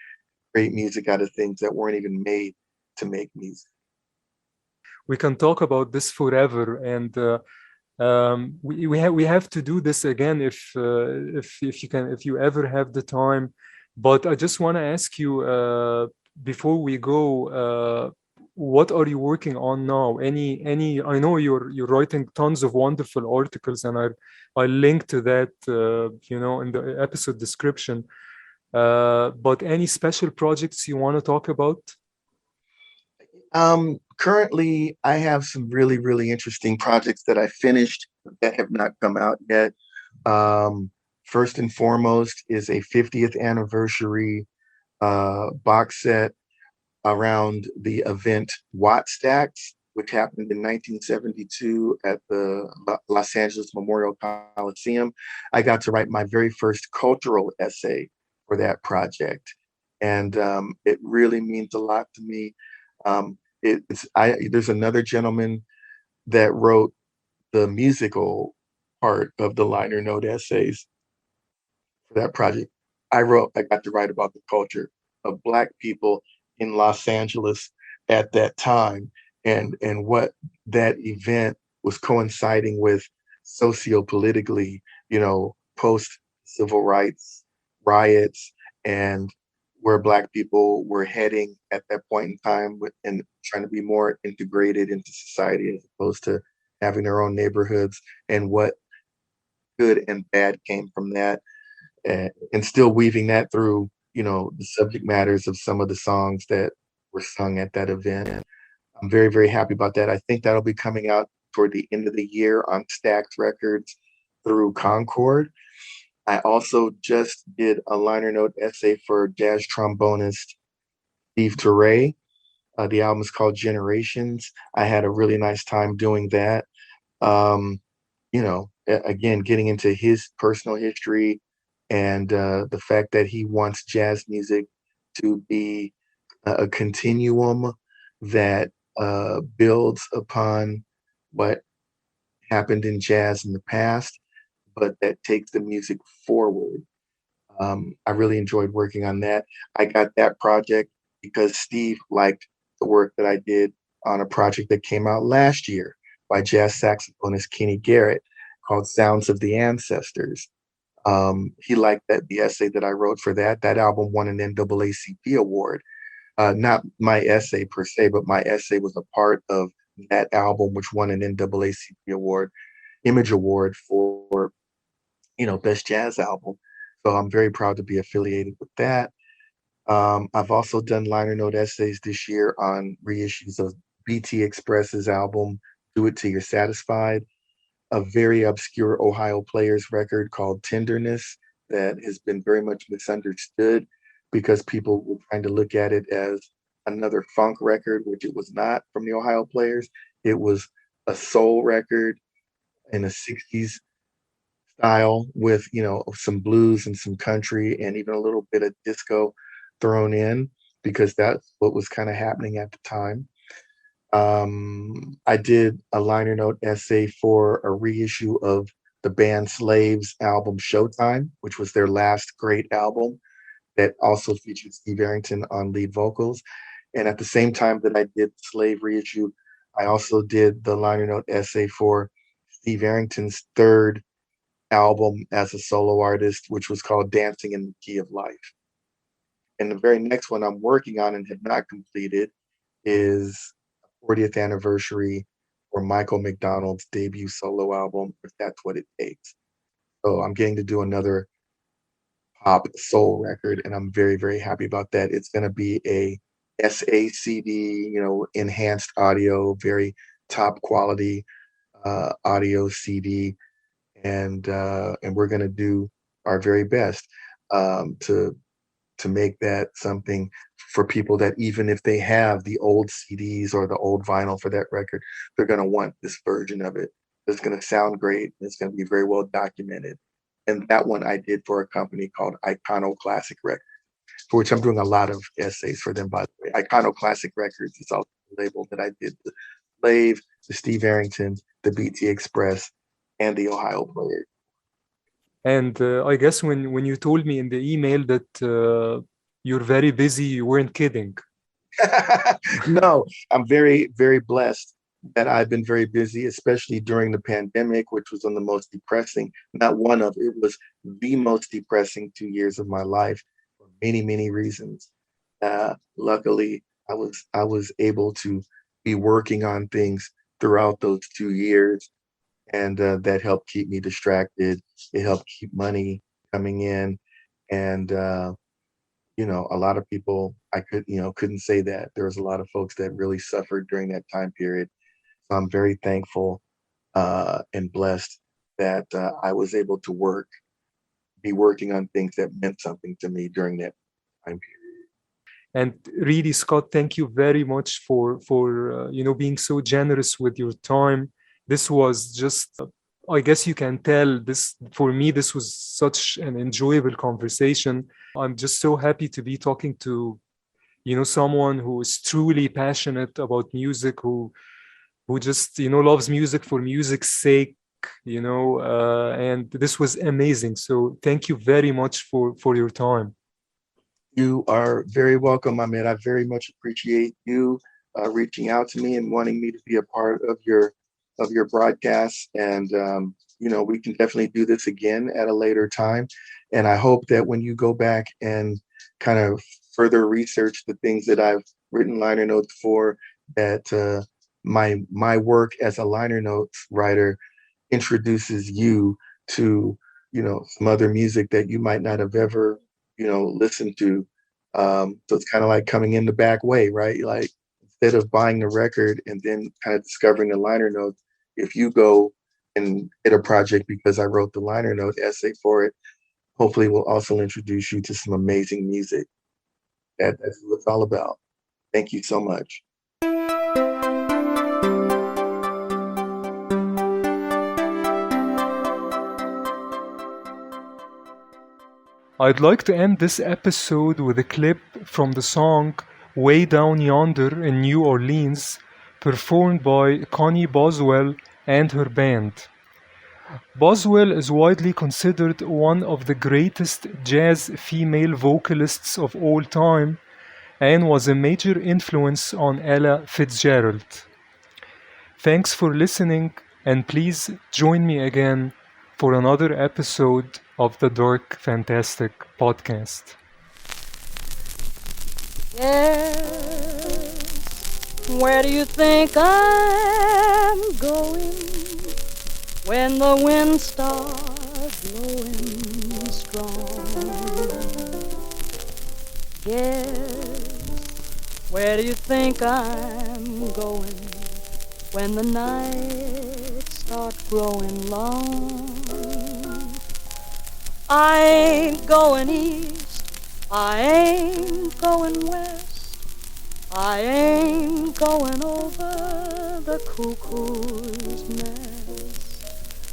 create music out of things that weren't even made to make music. We can talk about this forever, and we have to do this again if you ever have the time. But I just want to ask you, before we go, what are you working on now? Any? I know you're writing tons of wonderful articles, and I link to that, in the episode description. But any special projects you want to talk about? Currently, I have some really, really interesting projects that I finished that have not come out yet. First and foremost is a 50th anniversary box set around the event Watt Stacks, which happened in 1972 at the Los Angeles Memorial Coliseum. I got to write my very first cultural essay for that project, and it really means a lot to me. There's another gentleman that wrote the musical part of the liner note essays for that project. I got to write about the culture of Black people in Los Angeles at that time, and what that event was coinciding with sociopolitically, post civil rights riots, and where Black people were heading at that point in time, and trying to be more integrated into society as opposed to having their own neighborhoods, and what good and bad came from that, and still weaving that through, the subject matters of some of the songs that were sung at that event. I'm very, very happy about that. I think that'll be coming out toward the end of the year on Stax Records through Concord. I also just did a liner note essay for jazz trombonist Steve Turre. The album is called Generations. I had a really nice time doing that. Again, getting into his personal history, and the fact that he wants jazz music to be a continuum that builds upon what happened in jazz in the past, but that takes the music forward. I really enjoyed working on that. I got that project because Steve liked the work that I did on a project that came out last year by jazz saxophonist Kenny Garrett called Sounds of the Ancestors. He liked the essay that I wrote for that. That album won an NAACP award. Not my essay per se, but my essay was a part of that album, which won an NAACP award, Image Award for, Best Jazz Album. So I'm very proud to be affiliated with that. I've also done liner note essays this year on reissues of BT Express's album, Do It Till You're Satisfied, a very obscure Ohio Players record called Tenderness that has been very much misunderstood because people were trying to look at it as another funk record, which it was not, from the Ohio Players. It was a soul record in a 60s style with, some blues and some country and even a little bit of disco thrown in, because that's what was kind of happening at the time. I did a liner note essay for a reissue of the band Slave's album Showtime, which was their last great album that also featured Steve Arrington on lead vocals. And at the same time that I did the Slave reissue, I also did the liner note essay for Steve Arrington's third album as a solo artist, which was called Dancing in the Key of Life. And the very next one I'm working on and have not completed is 40th anniversary for Michael McDonald's debut solo album, If That's What It Takes. So I'm getting to do another pop soul record, and I'm very, very happy about that. It's going to be a SACD, enhanced audio, very top quality audio CD, and we're going to do our very best to make that something for people that, even if they have the old CDs or the old vinyl for that record, they're going to want this version of it. It's going to sound great. It's going to be very well documented. And that one I did for a company called Iconoclastic Records, for which I'm doing a lot of essays for them, by the way. Iconoclastic Records is also the label that I did the Slave, the Steve Arrington, the BT Express, and the Ohio Players. And I guess when you told me in the email that you're very busy, you weren't kidding. No, I'm very, very blessed that I've been very busy, especially during the pandemic, which was one of the most depressing, not one of, it was the most depressing 2 years of my life for many, many reasons. Luckily, I was able to be working on things throughout those 2 years, and that helped keep me distracted. It helped keep money coming in, and a lot of people couldn't say that. There was a lot of folks that really suffered during that time period. So I'm very thankful and blessed that I was able to be working on things that meant something to me during that time period. And really, Scott, thank you very much for being so generous with your time. This was just, I guess you can tell, this for me, this was such an enjoyable conversation. I'm just so happy to be talking to, someone who is truly passionate about music, who just, loves music for music's sake, and this was amazing. So thank you very much for your time. You are very welcome, Ahmed. I very much appreciate you reaching out to me and wanting me to be a part of your broadcast. And we can definitely do this again at a later time. And I hope that when you go back and kind of further research the things that I've written liner notes for, that my work as a liner notes writer introduces you to some other music that you might not have ever listen to. So it's kind of like coming in the back way, right? Like, instead of buying the record and then kind of discovering the liner notes, if you go and get a project because I wrote the liner note essay for it, hopefully will also introduce you to some amazing music. That's what it's all about. Thank you so much. I'd like to end this episode with a clip from the song Way Down Yonder in New Orleans, performed by Connee Boswell and her band. Boswell is widely considered one of the greatest jazz female vocalists of all time and was a major influence on Ella Fitzgerald. Thanks for listening, and please join me again for another episode of the Dark Fantastic Podcast. Yes, where do you think I'm going when the wind starts blowing strong? Yes, where do you think I'm going when the nights start growing long? I ain't going east, I ain't going west, I ain't going over the cuckoo's nest.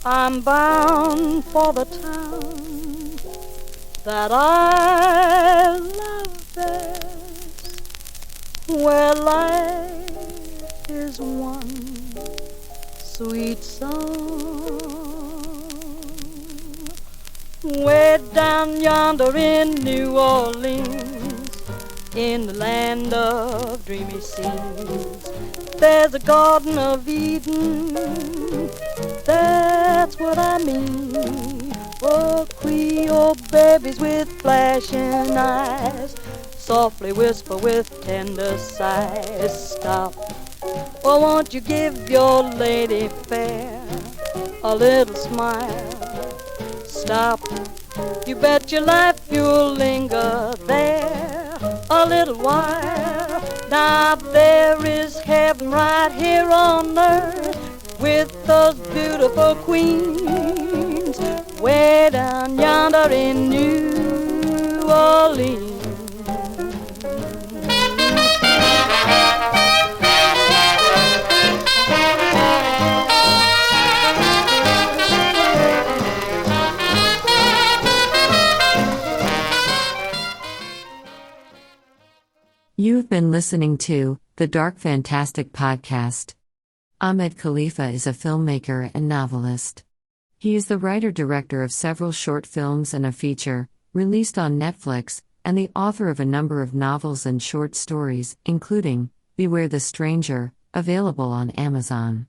I'm bound for the town that I love best, where life is one sweet song. Way down yonder in New Orleans, in the land of dreamy scenes, there's a Garden of Eden, that's what I mean. Oh, Creole babies with flashing eyes softly whisper with tender sighs, stop, or won't you give your lady fair a little smile? Stop, you bet your life you'll linger there a little while. Now there is heaven right here on earth with those beautiful queens way down yonder in New Orleans. You've been listening to the Dark Fantastic Podcast. Ahmed Khalifa is a filmmaker and novelist. He is the writer-director of several short films and a feature, released on Netflix, and the author of a number of novels and short stories, including Beware the Stranger, available on Amazon.